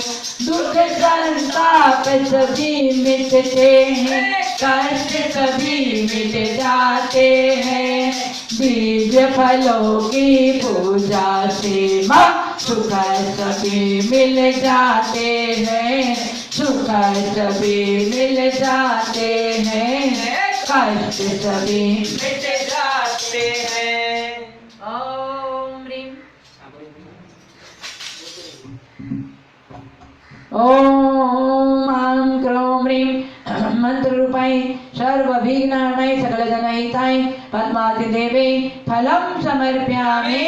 दुख संताप सभी मिटते हैं, कष्ट सभी मिट जाते हैं। दिव्य फलों की पूजा से माँ सुख सभी मिल जाते हैं, सुख सभी मिल जाते हैं, कष्ट सभी मिट जाते हैं। ओम ह्रीं ओम आं क्रों ह्रीं मंत्र रूपाय सर्वविघ्नानाय सकलजनहिताय पद्मावती देवे फलम समर्पयामि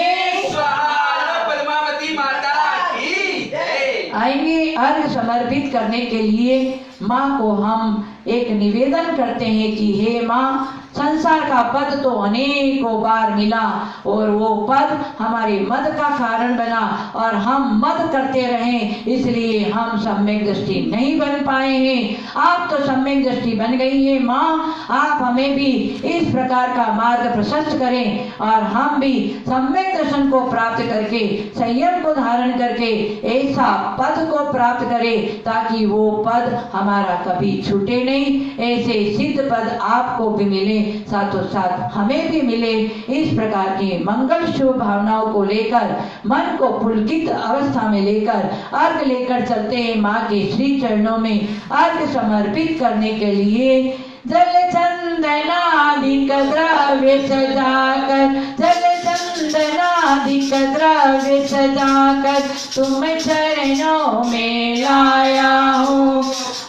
स्वाहा। पद्मावती माता की जय। आएंगे अर्घ समर्पित करने के लिए माँ को हम एक निवेदन करते हैं कि हे माँ, संसार का पद तो अनेकों बार मिला और वो पद हमारे मद का कारण बना और हम मद करते रहे, इसलिए हम सम्यक दृष्टि नहीं बन पाए हैं। आप तो सम्यक दृष्टि बन गई है माँ, आप हमें भी इस प्रकार का मार्ग प्रशस्त करें और हम भी सम्यक दर्शन को प्राप्त करके संयम को धारण करके ऐसा पद को प्राप्त करें ताकि वो पद हमारा कभी छूटे नहीं। ऐसे सिद्ध पद आपको भी मिले, साथों साथ हमें भी मिले। इस प्रकार की मंगल शुभ भावनाओं को लेकर मन को पुलकित अवस्था में लेकर अर्घ लेकर चलते हैं माँ के श्री चरणों में अर्घ समर्पित करने के लिए। जल चंदनादिक द्रव्य सजाकर, जल चंदनादिक द्रव्य सजाकर तुम चरणों में लाया हूँ।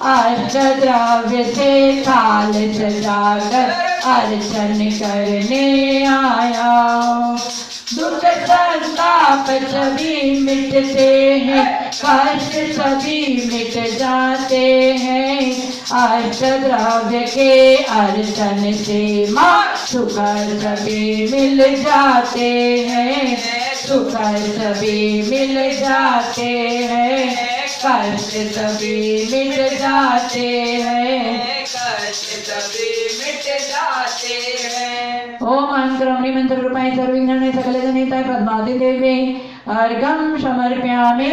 अष्ट द्रव्य से थाल सजाकर अर्चन करने आया हूँ। दुख संताप सभी मिटते हैं, कष्ट सभी मिट जाते हैं। अष्ट द्रव्य के अर्चन से माँ सुख सभी मिल जाते हैं, सुख सभी मिल जाते हैं, कष्ट सभी मिट जाते हैं, कष्ट सभी मिट जाते हैं। ओम अंतरमणि मंत्र रूपाय सर्वविघ्नानाय सकलजनहिताय पद्मावती देवे अर्घं समर्पयामि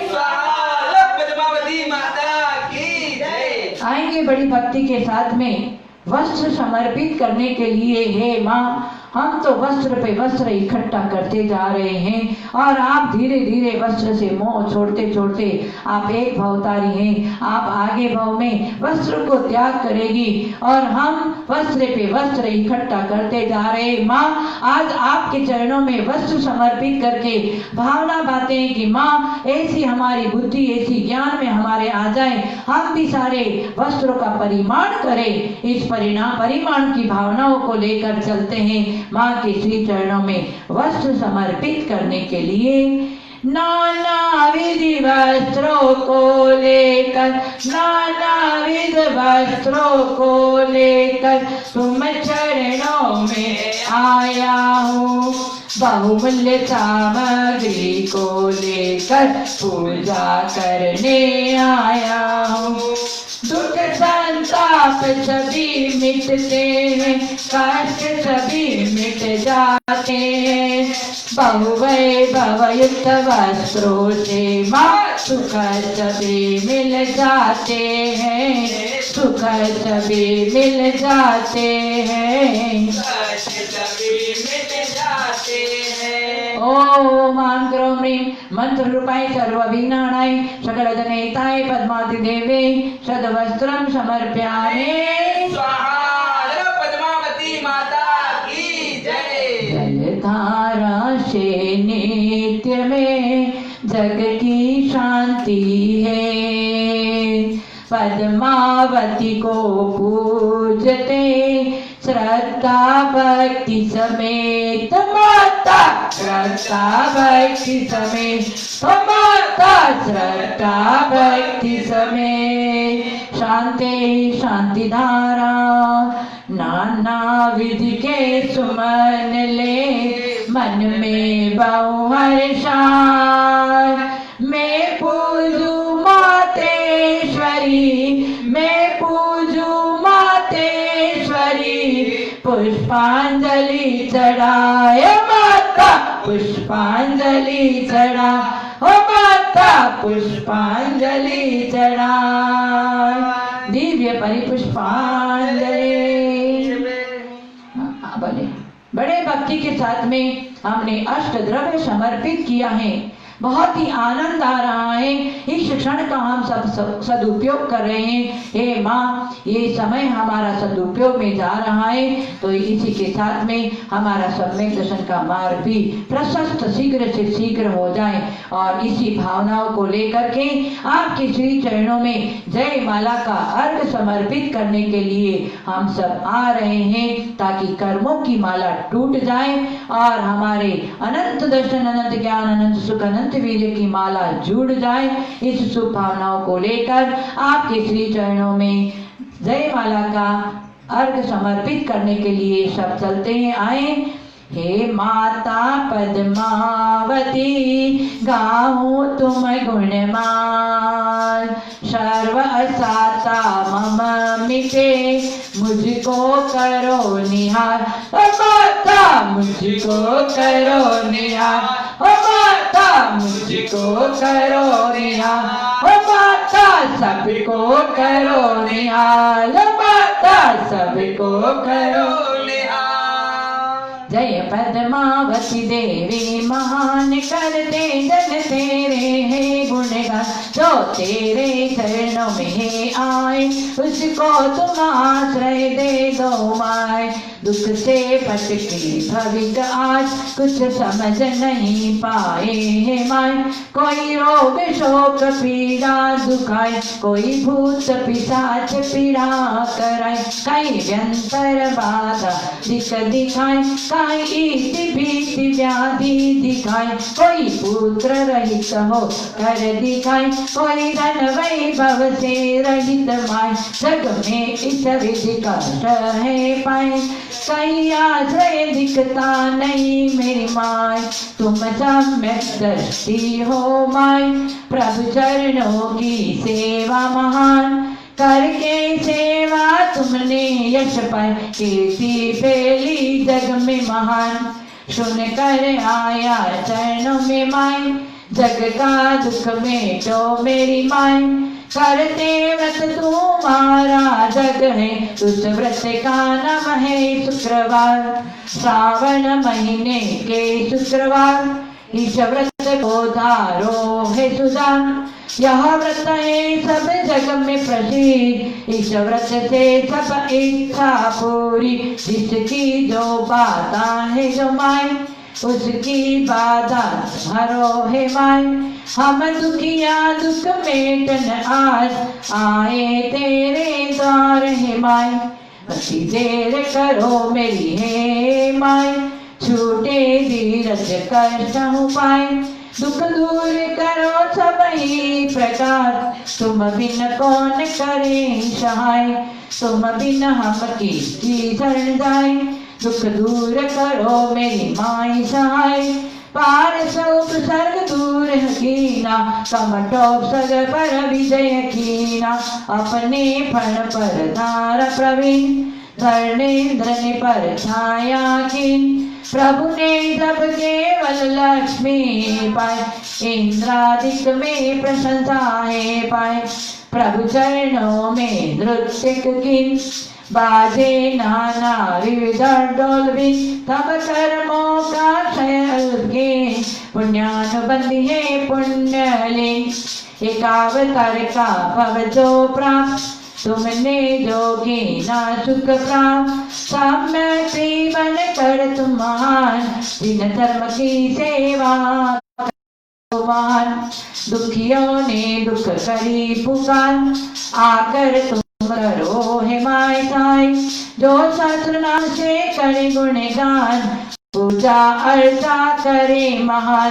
स्वाहा। पद्मावती माता की जय। आएंगे बड़ी भक्ति के साथ में वस्त्र समर्पित करने के लिए। हे माँ, हम तो वस्त्र पे वस्त्र इकट्ठा करते जा रहे हैं और आप धीरे धीरे वस्त्र से मोह छोड़ते छोड़ते आप एक भवतारी हैं। आप आगे भव में वस्त्र को त्याग करेगी और हम वस्त्र पे वस्त्र इकट्ठा करते जा रहे। माँ, आज आपके चरणों में वस्त्र समर्पित करके भावना बातें हैं कि माँ ऐसी हमारी बुद्धि ऐसी ज्ञान में हमारे आ जाए, हम भी सारे वस्त्रों का परिमाण करें। इस परिमाण की भावनाओं को लेकर चलते हैं माँ के श्री चरणों में वस्त्र समर्पित करने के लिए। नाना विधि वस्त्रों को लेकर, नाना विध वस्त्रों को लेकर तुम चरणों में आया हूँ। बहुमूल्य सामग्री को लेकर पूजा करने आया हूँ। दुख संताप सभी मिटते हैं, कष्ट सभी मिट जाते हैं। बहुवैभवयुक्त वस्त्रों से माँ सुख सभी मिल जाते हैं, सुख सभी मिल जाते हैं, कष्ट सभी मिट जाते हैं। ओम आं क्रों ह्रीं मंत्र रूपाय सर्वविघ्नानाय सकलजनहिताय पद्मावती देवे सद्वस्त्रं समर्पयामि। स्वाहा पद्मावती माता की जय। जलधारा से नित्य में जग की शांति है, पद्मावती को पूजते श्रद्धा भक्ति समेत माता, श्रद्धा भक्ति समेत माता, श्रद्धा भक्ति समेत। शांति शांति धारा नाना विधि के सुमन ले, मन में बहु हर्षाय। मैं पूजू मातेश्वरी, मैं पूजू मातेश्वरी, पुष्पांजलि चढ़ाए माता, पुष्पांजलि चढ़ा ओ माता, पुष्पांजलि चढ़ा। दिव्य परिपुष्पांजलि। बोले बड़े भक्ति के साथ में हमने अष्ट द्रव्य समर्पित किया है। बहुत ही आनंद आ रहा है। इस क्षण का हम सब सदुपयोग कर रहे हैं। हे माँ, ये समय हमारा सदुपयोग में जा रहा है, तो इसी के साथ में हमारा सम्यक दर्शन का मार्ग भी प्रशस्त शीघ्र से शीघ्र हो जाए। और इसी भावनाओं को लेकर के आपके श्री चरणों में जय माला का अर्घ समर्पित करने के लिए हम सब आ रहे हैं, ताकि कर्मों की माला टूट जाए और हमारे अनंत दर्शन, अनंत ज्ञान, अनंत सुख, अनंत वीर्य की माला जुड़ जाए। इस शुभ भावनाओं को लेकर आपके श्री चरणों में जय माला का अर्घ समर्पित करने के लिए सब चलते हैं। आए। हे माता पद्मावती, गाऊं तुम गुणमान, सर्व असाता मम मिटे, मुझको करो निहार। ओ माता मुझको करो निहार, ओ माता मुझको करो निहार, ओ माता सबको करो निहार, ओ माता सबको करो। जय पद्मावती देवी, महान करते जन तेरे है गुणगान। जो तेरे चरणों में आए, उसको तुम आश्रय दे दो माय। दुख से भटके भविक आज, कुछ समझ नहीं पाए है माय। कोई रोग शोक पीड़ा दुखाए, कोई भूत पिशाच पीड़ा कराए। कई व्यंतर बाधा दिखाए, कई भीति व्याधि दिखाए। कोई पुत्र रहित हो कर दिखाए, कोई धन वैभव से रहित माय। जग में इस विधि कष्ट है पाए, कहीं आश्रय दिखता नहीं मेरी माय। तुम सम्यक दृष्टि हो माय, प्रभु चरणों की सेवा महान। करके सेवा तुमने यश पाए, कीर्ति फैली जग में महान। सुन कर आया चरणों में माय, जग का दुख मेटो मेरी माय। करते व्रत तुम्हारा जग है, उस व्रत का नाम है शुक्रवार। श्रावण महीने के शुक्रवार, इस व्रत को धारो है सुजान। यह व्रत है सब जग में प्रसिद्ध, इस व्रत से सब इच्छा पूरी। जिसकी जो बाधा है जो माय, उसकी बाधा हरो है माय। हम दुखिया दुख मेटन आज, आए तेरे द्वार है माय। अति देर करो मेरी है माय, छूटे धीरज कष्ट पाए। दुख दूर करो सबही प्रकार, तुम बिन कौन करे सहाय, तुम बिन हम की शरण जाए, दुख दूर करो मेरी माई सहाय, पार सब सर्ग दूर कीना, कमटोप सग पर विजय कीना, अपने फण पर धार प्रवीण, धर्मेंद्र ने पर छाया कीन, प्रभु ने जब केवल लक्ष्मी पाए, इंद्रादिक में प्रशंसा है पाए, प्रभु चरणों में नृत्य कीन, बाजे नाना विविध डोल भी, तब कर्मों का क्षय के, पुण्यानुबंधी है पुण्यलीन, एकावतार का भव जो प्राप्त, तुमने जो कीना सुख प्राप्त, साम्य जीवन कर तुम महान, दिन धर्म की सेवा महान, दुखियों ने दुख करी पुकार, आकर तुम करो हे माय साई, जो शास्त्र नाम से करे गुणगान, पूजा अर्चा करे महान,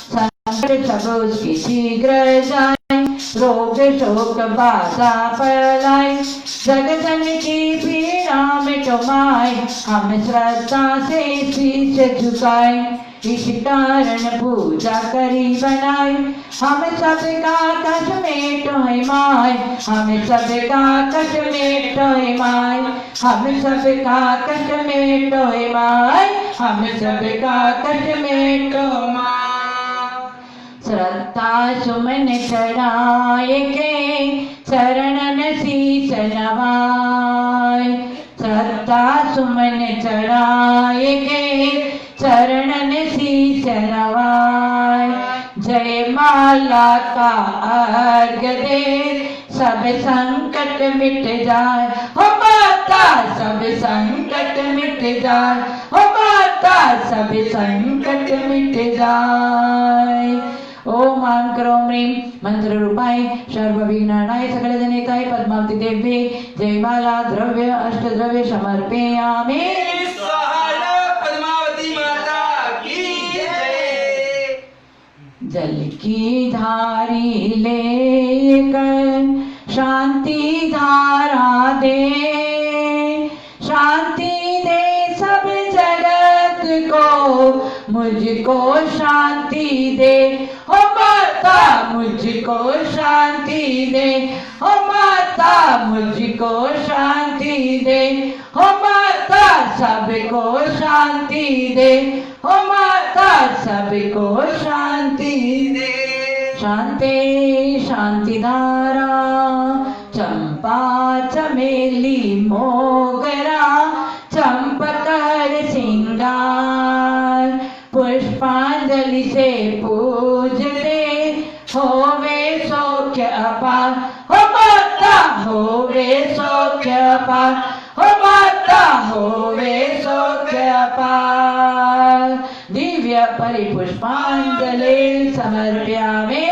संकट सब उसकी शीघ्र जाए, रोग शोक बाधा पलाए, जगतन की पीड़ा मिटवाए, हम श्रद्धा से शीश झुकाए, इस कारण पूजा करी बनाए, हम सबका कष्ट मेटोय माय, हम सबका कष्ट मेटोय माय, हम सबका कष्ट मेटोय माय, हम सबका कष्ट मेटो माय, श्रद्धा सुमन चढ़ाए के चरणन शीश नवाय, श्रद्धा सुमन चढ़ाए के चरणन शीश नवाय, जय माला का अर्घ दे, सब संकट मिट जाए, हो माता सब संकट मिट जाए, हो माता सब संकट मिट जाए। ओम आं क्रोम ह्रीं मंत्र रूपाय सर्वविघ्नानाय सकल जनिताय पद्मावती देव्ये जय माला द्रव्य अष्ट द्रव्य समर्पयामि। पद्मावती माता की जय। जल की धारी लेकर शांति धारा दे, शांति दे सब जगत को, मुझको शांति दे, हो माता मुझको शांति दे, हो माता मुझको शांति दे, हो माता सबको शांति दे, हो माता सबको शांति दे। शांति शांति धारा चंपा चमेली मोगरा चंपकर सिंगार, पुष्पांजलि से पूजते होवे सौख्य अपार, हो माता होवे सौख्य अपार, हो माता होवे सौख्य अपार। दिव्य परिपुष्पांजलि समर्पयामि।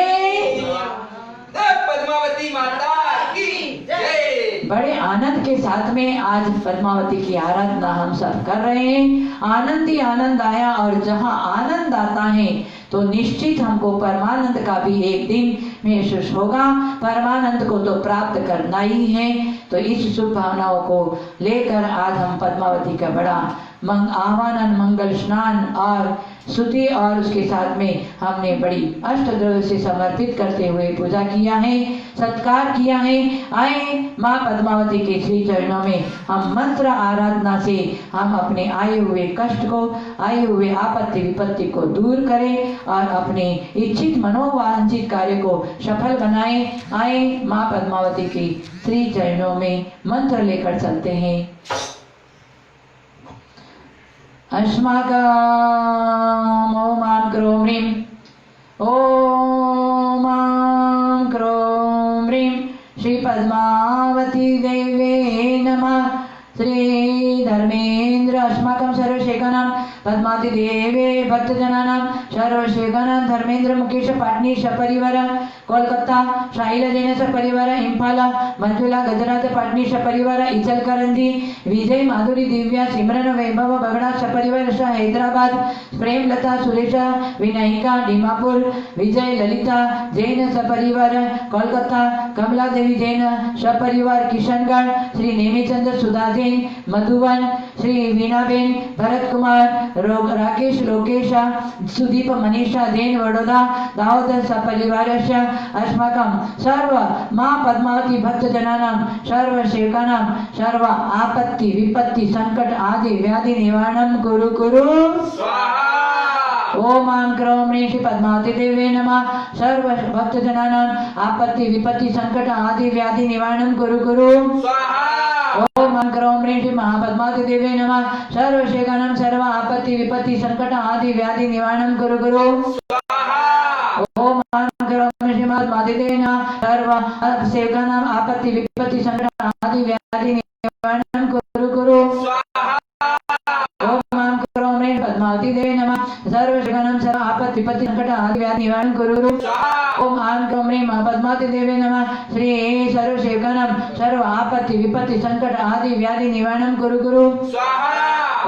पद्मावती माता की जय। बड़े आनंद के साथ में आज पद्मावती की आराधना हम सब कर रहे हैं। आनंद ही आनंद आया, और जहाँ आनंद आता है तो निश्चित हमको परमानंद का भी एक दिन महसूस होगा। परमानंद को तो प्राप्त करना ही है। तो इस शुभ भावनाओं को लेकर आज हम पद्मावती का बड़ा आवाहन, मंगल स्नान और स्तुति और उसके साथ में हमने बड़ी अष्टद्रव्य से समर्पित करते हुए पूजा किया है, सत्कार किया है। आए माँ पद्मावती के श्री चरणों में हम मंत्र आराधना से हम अपने आए हुए कष्ट को, आए हुए आपत्ति विपत्ति को दूर करें और अपने इच्छित मनोवांछित कार्य को सफल बनाएं। आए माँ पद्मावती की श्री चरणों में मंत्र लेकर चलते हैं। अस्माकं ओम आं क्रोम ह्रीं, ओम आं क्रोम ह्रीं श्री पद्मावती देव्ये नमः। श्री धर्मेंद्र अस्माकं सर्वशेखनां पद्मावती देवे भक्तजनानां सर्वशेखनां धर्मेंद्र मुकेश पाटनी सपरिवार कोलकाता, शाहिला जैन सपरिवार इंफाल, मंजुला गजरात पाटणी सपरिवार इचलकरंजी, विजय माधुरी दिव्या सिमरन वैभव बगड़ा सपरिवार हैदराबाद, प्रेमलता सुरेश विनायिका डीमापुर, विजय ललिता जैन सपरिवार कोलकाता, कमला देवी जैन सपरिवार किशनगढ़, श्री नेमीचंद्र सुधा जैन मधुवन, श्री वीणाबेन भरत कुमार राकेश लोकेश सुदीप मनीषा जैन वडोदरा दाऊद सपरिवारस्य अस्माकं सर्व मां पद्मावती भक्त जनानां सर्व सेवकानां सर्व आपत्ति विपत्ति संकट आदि व्याधि निवारणं कुरु कुरु स्वाहा। ओम आं क्रौं ह्रीं श्री पद्मावती देवे नमः। सर्व भक्त जनानां आपत्ति विपत्ति संकट आदि व्याधि निवारणं कुरु कुरु स्वाहा। ओम आं क्रौं ह्रीं श्री महापद्मावती देवे नमः। सर्व सेवकानां सर्व आपत्ति विपत्ति संकट आदि व्याधि निवारणं कुरु कुरु स्वाहा। ओम आं क्रौं ह्रीं श्री महापद्मावती देवे नमः। सर्व सेवकानां आपत्ति विपत्ति संकट आदि व्याधि निवारणं कुरु कुरु स्वाहा। ओम आं क्रौं ह्रीं पद्मावती देवे नमः। सर्व सेवकानां सर्व आपत्ति विपत्ति संकट आदि व्याधि निवारणं कुरु कुरु ओम आं क्रौं ह्रीं महापद्मावती देवे नमः। श्री सर्व सेवकानां सर्व आपत्ति विपत्ति संकट आदि व्याधि निवारणं कुरु कुरु स्वाहा।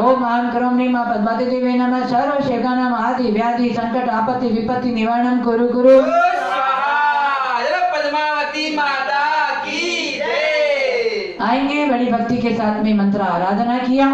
ओम आं क्रौं ह्रीं महापद्मावती देवे नमः। सर्व सेवकानां आदि व्याधि संकट आपत्ति विपत्ति निवारणं कुरु कुरु स्वाहा। जय पद्मावती माता की जय। आएंगे बड़ी भक्ति के साथ में मंत्र आराधना किया।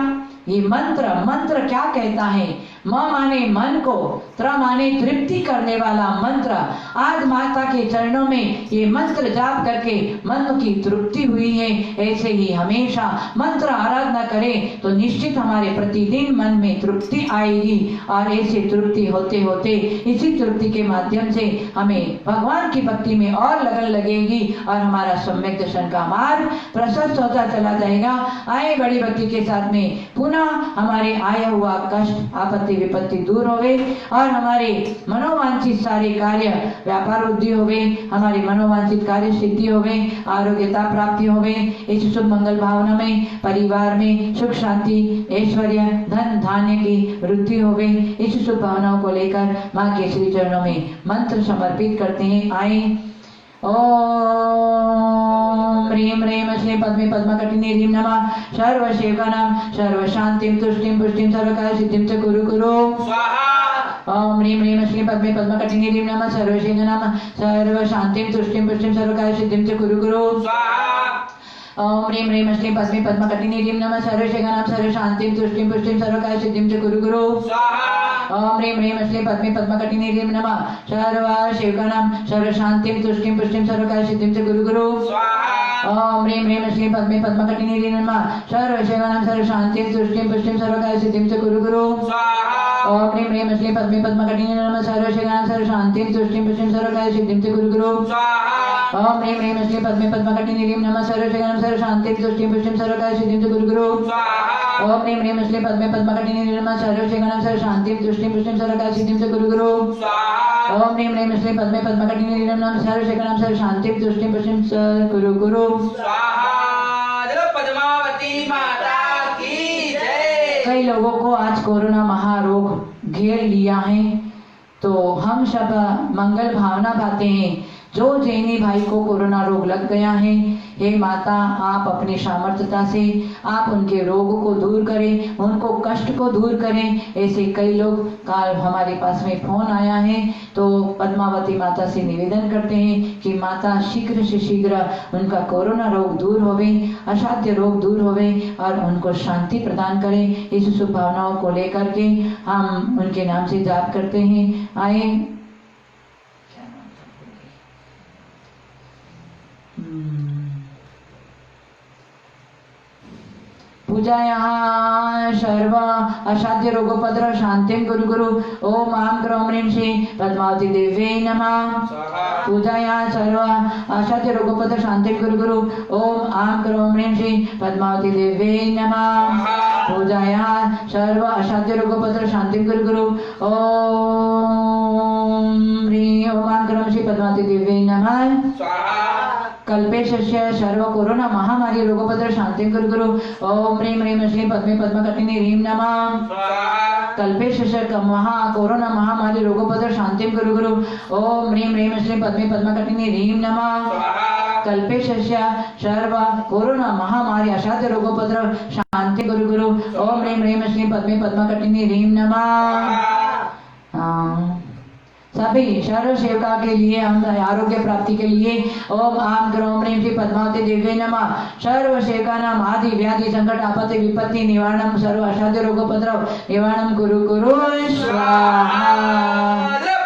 ये मंत्र क्या कहता है? म माने मन को, त्र माने तृप्ति करने वाला मंत्र। आज माता के चरणों में ये मंत्र जाप करके मन की तृप्ति हुई है। ऐसे ही हमेशा मंत्र आराधना करें तो निश्चित हमारे प्रतिदिन मन में तृप्ति आएगी और ऐसे तृप्ति होते होते इसी तृप्ति के माध्यम से हमें भगवान की भक्ति में और लगन लगेगी और हमारा सम्यक दर्शन का मार्ग प्रशस्त होता चला जाएगा। आए बड़ी भक्ति के साथ में पुनः हमारे आया हुआ कष्ट आपत्ति विपत्ति दूर होवे और हमारे मनोवांछित सारे कार्य व्यापार वृद्धि होवे, हमारी मनोवांछित कार्य सिद्धि होवे, आरोग्यता प्राप्ति होवे। इस शुभ मंगल भावना में परिवार में सुख शांति ऐश्वर्य धन धान्य की वृद्धि होवे। इस शुभ भावनाओं को लेकर माँ के श्री चरणों में मंत्र समर्पित करते हैं। आए ओम ह्रीं ह्रीं श्रीं पद्मे पद्मकटिनी ह्रीं नमः। सर्व सेवकानां सर्व शांतिं तुष्टिं पुष्टिं सर्वकार्य सिद्धिं च कुरु कुरु स्वाहा। ओम ह्रीं ह्रीं श्रीं पद्मे पद्मकटिनी ह्रीं नमः। सर्व सेवकानां सर्व शांतिं तुष्टिं पुष्टिं सर्वकार्य सिद्धिं च कुरु कुरु स्वाहा। ओम ह्रीं ह्रीं श्रीं पद्मे पद्मकटिनी ह्रीं नमः। सर्व सेवकानां सर्व शांतिं तुष्टिं पुष्टिं सर्वकार्य सिद्धिं च कुरु कुरु स्वाहा। ओम ह्रीं ह्रीं श्रीं पद्मे पद्मकटिनी ह्रीं नमः। सर्व सेवकानां सर्व शांतिं तुष्टिं पुष्टिं सर्वकार्य सिद्धिं च कुरु कुरु स्वाहा। ओम ह्रीं ह्रीं श्रीं पद्मे पद्मकटिनी ह्रीं नमः। सर्व सेवकानां सर्व शांतिं तुष्टिं पुष्टिं सर्वकार्य सिद्धिं च कुरु कुरु स्वाहा। ओम ह्रीं ह्रीं श्रीं पद्मे पद्मकटिनी नमः। सर्व सेवकानां सर्व शांतिं तुष्टिं पुष्टिं सर्वकार्य सिद्धिं च कुरु कुरु स्वाहा। ओम ह्रीं ह्रीं श्रीं पद्मे पद्मकटिनी ह्रीं नमः। सर्व सेवकानां सर्व शांतिं तुष्टिं पुष्टिं सर्वकार्य सिद्धिं च कुरु कुरु स्वाहा। ओम ह्रीं ह्रीं श्रीं पद्मे पद्मकटिनी ह्रीं नमः। सर्व सेवकानां सर्व शांतिं तुष्टिं पुष्टिं सर्वकार्य सिद्धिं च कुरु कुरु स्वाहा। ओम ह्रीं ह्रीं श्रीं पद्मे पद्मकटिनी ह्रीं नमः। सर्व सेवकानां सर्व शांतिं तुष्टिं पुष्टिं कुरु कुरु स्वाहा। जय पद्मावती माता की जय। कई लोगों को आज कोरोना महारोग घेर लिया है तो हम सब मंगल भावना पाते हैं। जो जैनी भाई को कोरोना रोग लग गया है, हे माता आप अपनी सामर्थ्यता से आप उनके रोग को दूर करें, उनको कष्ट को दूर करें। ऐसे कई लोग का हमारे पास में फोन आया है तो पद्मावती माता से निवेदन करते हैं कि माता शीघ्र से शीघ्र उनका कोरोना रोग दूर होवे, असाध्य रोग दूर होवे और उनको शांति प्रदान करें। इस शुभ भावनाओं को लेकर के हम उनके नाम से जाप करते हैं। आए पूजायाः सर्व असाध्य रोगोपद्रव शांतिं कुरु कुरु। ओम आं क्रौं ह्रीं श्रीं पद्मावती देव्यै नमः। पूजायाः सर्व असाध्य रोगोपद्रव शांतिं कुरु कुरु। ओम आं क्रौं ह्रीं श्रीं पद्मावती देव्यै नमः। पूजायाः सर्व असाध्य रोगोपद्रव शांतिं कुरु कुरु। ओम ह्रीं ओम आं क्रौं श्रीं पद्मावती देव्यै नमः। कल्पेशस्य सर्व कोरोना महामारी रोगोपद्रव शांतिं कुरु कुरु। ओम ह्रीं ह्रीं श्रीं पद्मे पद्मकटिनी ह्रीं नमः। कल्पेश महा कोरोना महामारी रोगोपद्रव शांतिं कुरु गुरु। ओम ह्रीं ह्रीं श्रीं पद्मे पद्मकटिनी ह्रीं नमः। स्वाहा कल्पेशस्य सर्व कोरोना महामारी असाध्य रोगोपद्रव शांति गुरु गुरु। ओम ह्रीं ह्रीं श्रीं पद्मे पद्मकटिनी ह्रीं नमः। सभी सर्व सेवका के लिए हम आरोग्य प्राप्ति के लिए ओम आम ग्रोम ह्रीं श्री पद्मावती देवी नमः। सर्व सेवका नाम आदि व्याधि संकट आपत्ति विपत्ति निवारणम सर्व असाध्य रोगोपद्रव निवारणम कुरु कुरु स्वाहा।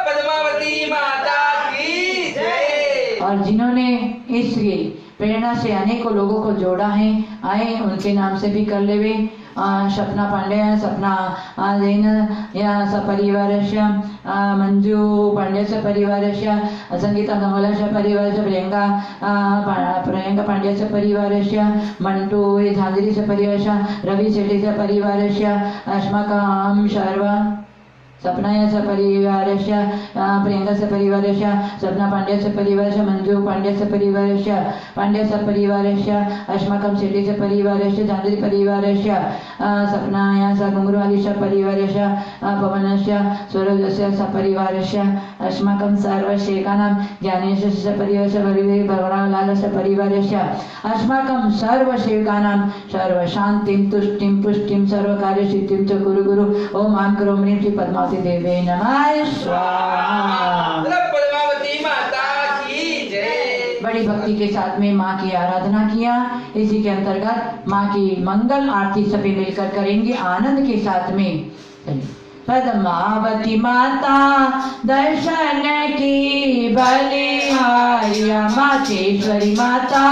पद्मावती माता की जय। और जिन्होंने इसकी प्रेरणा से अनेकों लोगों को जोड़ा है, आए उनके नाम से भी कर लेवे। सपना पांडे, सपना जैन या सपरिवारस्य, मंजू पांडे सपरिवारस्य, संगीता कमलस्य परिवारस्य, प्रियंका पांड्यस्य परिवारस्य, मंटू झांझरी सपरिवारस्य, रवि शेट्टी सपरिवारस्य, अस्माकं सर्व सपना सपरिवारस्य, प्रियंका सपरिवारस्य, सपना पांड्य सपरिवारस्य, मंजू पांड्य सपरिवारस्य, पांड्य सपरिवारस्य, अस्माकं शेट्टी सपरिवारस्य, झांझरी परिवारस्य, सपना घुंगरू अली सपरिवारस्य, पवनस्य सौरभस्य सपरिवारस्य, अस्माकं सर्व शेखानां ज्ञानेश सपरिवारस्य, भगवानलाल सपरिवारस्य, अस्माकं सर्व शेखानां सर्व शांतिं तुष्टिं पुष्टिं सर्व कार्य सिद्धिं च कुरु गुरु। ओम आम क्रोम ह्रीं श्री पद्मावती देवी नमः स्वाहा। पद्मावती माता की जय। बड़ी भक्ति के साथ में माँ की आराधना किया। इसी के अंतर्गत माँ की मंगल आरती सभी मिलकर करेंगे आनंद के साथ में। पद्मावती माता दर्शन की बलिहारिया, मातेश्वरी माता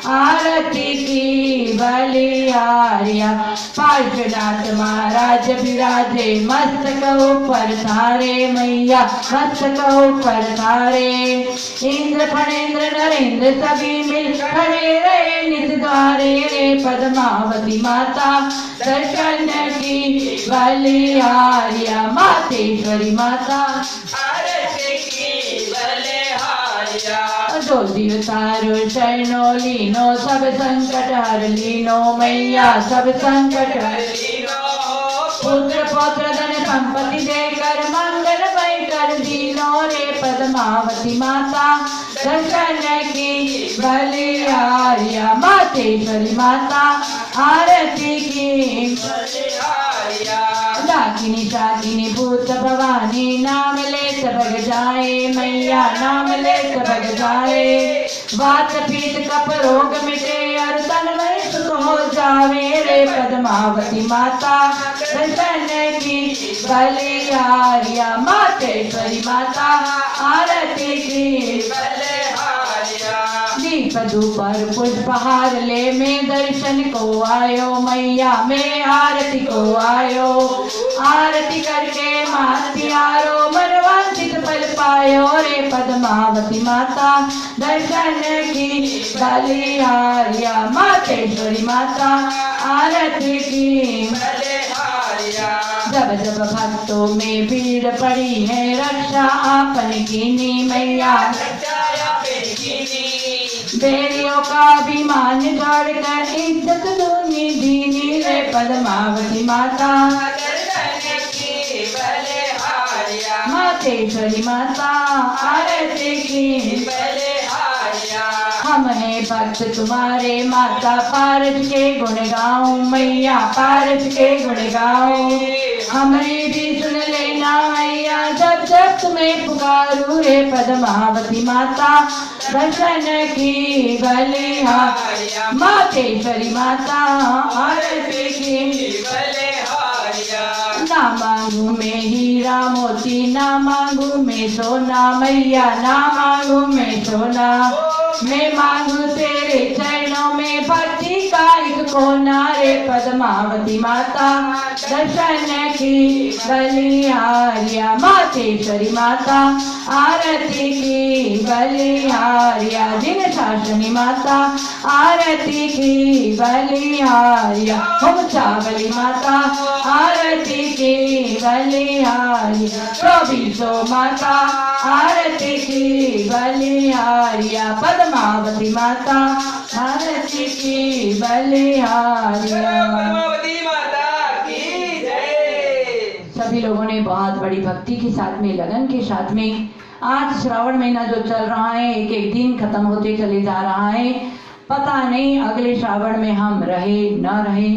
आरती की बलिहारिया, पार्श्वनाथ महाराज विराजे मस्तक ऊपर धारे मैया, मस्तक ऊपर धारे। इंद्र फणेन्द्र नरेंद्र सभी मिल खड़े रहे निज द्वारे रे। पद्मावती माता दर्शन की बलिहारिया, मातेश्वरी माता आरती की बलिहारिया। दो दिव तारो शरणो लीनो, सब संकट हर लीनो मैया, सब संकट हर लीनो। पुत्र पौत्र धन संपत्ति देकर मंगल मय कर दीनो रे। पद्मावती माता दर्शन की बलिहारिया, मातेश्वरी माता आरती की बलिहारिया। डाकिनी शाकिनी भूत भवानी, नाम लेत भग जाए मैया, नाम लेत भग जाए। वात पीत कफ रोग मिटे और तन में सुख हो जावे रे। पद्मावती माता दर्शन की बलिहारिया, मातेश्वरी माता आरती की बलिहारिया। दीप धूप और पुष्प हार ले मैं दर्शन को आयो मैया, मैं आरती को आयो। आरती करके मान प्यारो मनवांछित फल पायो रे। पद्मावती माता दर्शन की बलिहारिया, मातेश्वरी माता आरती की बलिहारिया। जब जब भक्तों में भीड़ पड़ी है, रक्षा आपन कीनी मैया, बेरियों का अभिमान जोड़कर इज्जत दूनी दीनी रे। पद्मावती माता मातेश्वरी माता आरती की बलिहारिया। हम हैं भक्त तुम्हारे माता, पारस के गुण गाऊं मैया, पारस के गुण गाऊं। हमारी भी सुन लेना मैया, जब जब तुम्हें पुकारूं रे। पद्मावती माता दर्शन की बलिहारिया, मातेश्वरी माता आरती की बलिहारिया। ना मांगू मैं हीरा मोती, ना मांगू मैं सोना मैया, ना मांगू मैं सोना। मैं मांगू तेरे चरणों में भक्ति का एक कोना रे। पद्मावती माता दर्शन की बलिहारिया, मातेश्वरी माता आरती की बलिहारिया। जिन शासनी माता आरती की बलिहारिया, हम चावली माता आरती की बलिहारिया। चौबीसों माता आरती की बलिहारिया, पद्मावती माता आरती की बलिहारिया। पद्मावती माता की जय। सभी लोगों ने बहुत बड़ी भक्ति के साथ में, लगन के साथ में, आज श्रावण महीना जो चल रहा है, एक एक दिन खत्म होते चले जा रहा है, पता नहीं अगले श्रावण में हम रहे न रहे,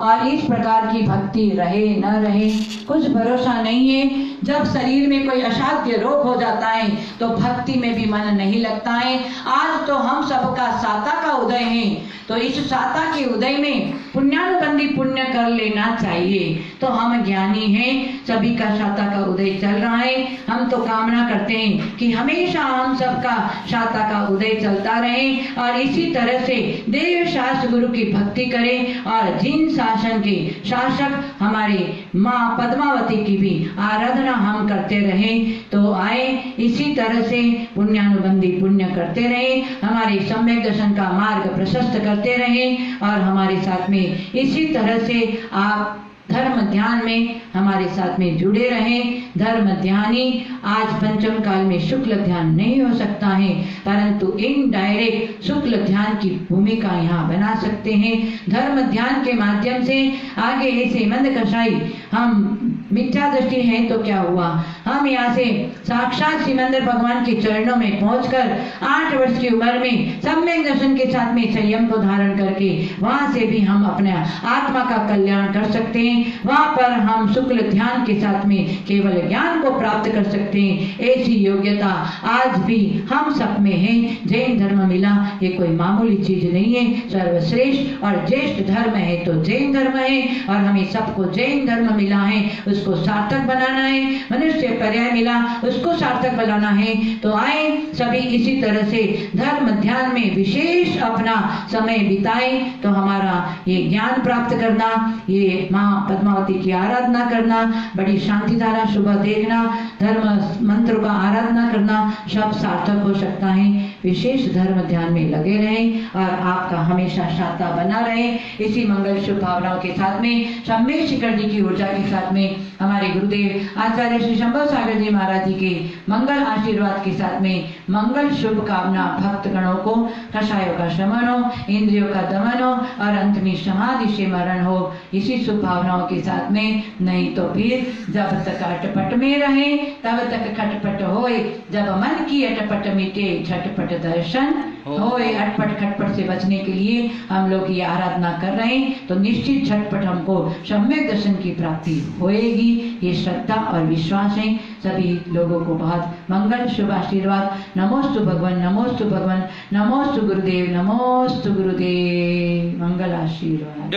और इस प्रकार की भक्ति रहे न रहे, कुछ भरोसा नहीं है। जब शरीर में कोई असाध्य रोग हो जाता है तो भक्ति में भी मन नहीं लगता है। आज तो हम सबका साता का उदय है, तो इस साता के उदय में पुण्यानुबंधी पुण्य कर लेना चाहिए। तो हम ज्ञानी हैं, सभी का साता का उदय चल रहा है। हम तो कामना करते हैं कि हमेशा हम सबका साता का उदय चलता रहे, और इसी तरह से देव शास्त्र गुरु की भक्ति करें, और जिन शासन के शासक हमारे माँ पद्मावती की भी आराधना हम करते रहें। तो आए इसी तरह से पुण्यानुबंधी पुण्य करते रहें, हमारे सम्यक दर्शन का मार्ग प्रशस्त करते रहें, और हमारे साथ में इसी तरह से आप धर्म ध्यान में हमारे साथ में जुड़े रहें। धर्म ध्यानी आज पंचम काल में शुक्ल ध्यान नहीं हो सकता है, परंतु इनडायरेक्ट शुक्ल ध्यान की भूमिका यहाँ बना सकते हैं। धर्म ध्यान के माध्यम से आगे ऐसे मंद कसाई हम मिथ्या दृष्टि है तो क्या हुआ, हम यहाँ से साक्षात सिमंदर भगवान के चरणों में पहुंचकर 8 वर्ष की उम्र में सम्यक दर्शन के साथ में संयम को धारण करके वहां से भी हम अपने आत्मा का कल्याण कर सकते हैं। वहां पर हम शुक्ल ध्यान के साथ में केवल ज्ञान को प्राप्त कर सकते हैं। ऐसी योग्यता आज भी हम सब में है। जैन धर्म मिला ये कोई मामूली चीज नहीं है, सर्वश्रेष्ठ और ज्येष्ठ धर्म है तो जैन धर्म है, और हमें सबको जैन धर्म मिला है उसको सार्थक बनाना है। मनुष्य पर्याय मिला उसको सार्थक बनाना है। तो आए सभी इसी तरह से धर्म ध्यान में विशेष अपना समय बिताएं, तो हमारा ये ज्ञान प्राप्त करना, ये माँ पद्मावती की आराधना करना, बड़ी शांति धारा सुबह देखना, धर्म मंत्र का आराधना करना, सब सार्थक हो सकता है। विशेष धर्म ध्यान में लगे रहें और आपका हमेशा शांता बना रहे। इसी मंगल शुभ भावनाओं के साथ में सम्यक शिखर जी की ऊर्जा के साथ में हमारे गुरुदेव आचार्य श्री शंभव सागर जी महाराज जी के मंगल आशीर्वाद के साथ में मंगल शुभ कामना भक्त गणों को कषायों का शमन हो, इंद्रियों का दमन हो और अंत में समाधि से मरण हो। इसी शुभ भावनाओं के साथ में, नहीं तो फिर जब तक अटपट में रहे तब तक खटपट होए, जब मन की अटपट मिटे झटपट दर्शन होए। अटपट खटपट से बचने के लिए हम लोग ये आराधना कर रहे हैं, तो निश्चित झटपट हमको सम्यक दर्शन की प्राप्ति होएगी। ये श्रद्धा और विश्वास है। सभी लोगों को बहुत मंगल शुभ आशीर्वाद। नमोस्तु भगवान, नमोस्तु भगवान, नमोस्तु गुरुदेव, नमोस्तु गुरुदेव। मंगल आशीर्वाद।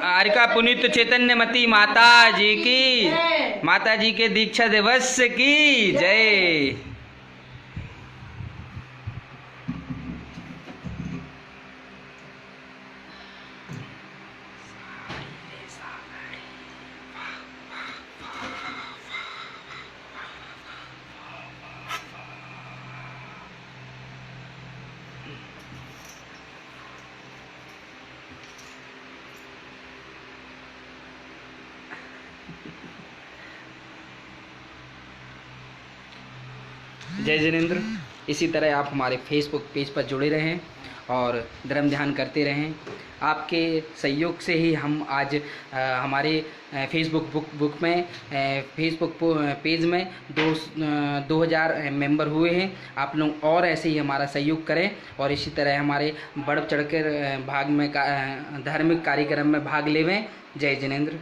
आरिका पुनीत चैतन्यमती माता जी की, माता जी के दीक्षा दिवस की जय। जय जिनेंद्र। इसी तरह आप हमारे फेसबुक पेज पर जुड़े रहें और धर्म ध्यान करते रहें। आपके सहयोग से ही हम आज हमारे फेसबुक बुक में फेसबुक पेज में 2000 मेंबर हुए हैं। आप लोग और ऐसे ही हमारा सहयोग करें और इसी तरह हमारे बढ़ चढ़ कर भाग में धार्मिक कार्यक्रम में भाग लेवें। जय जिनेंद्र।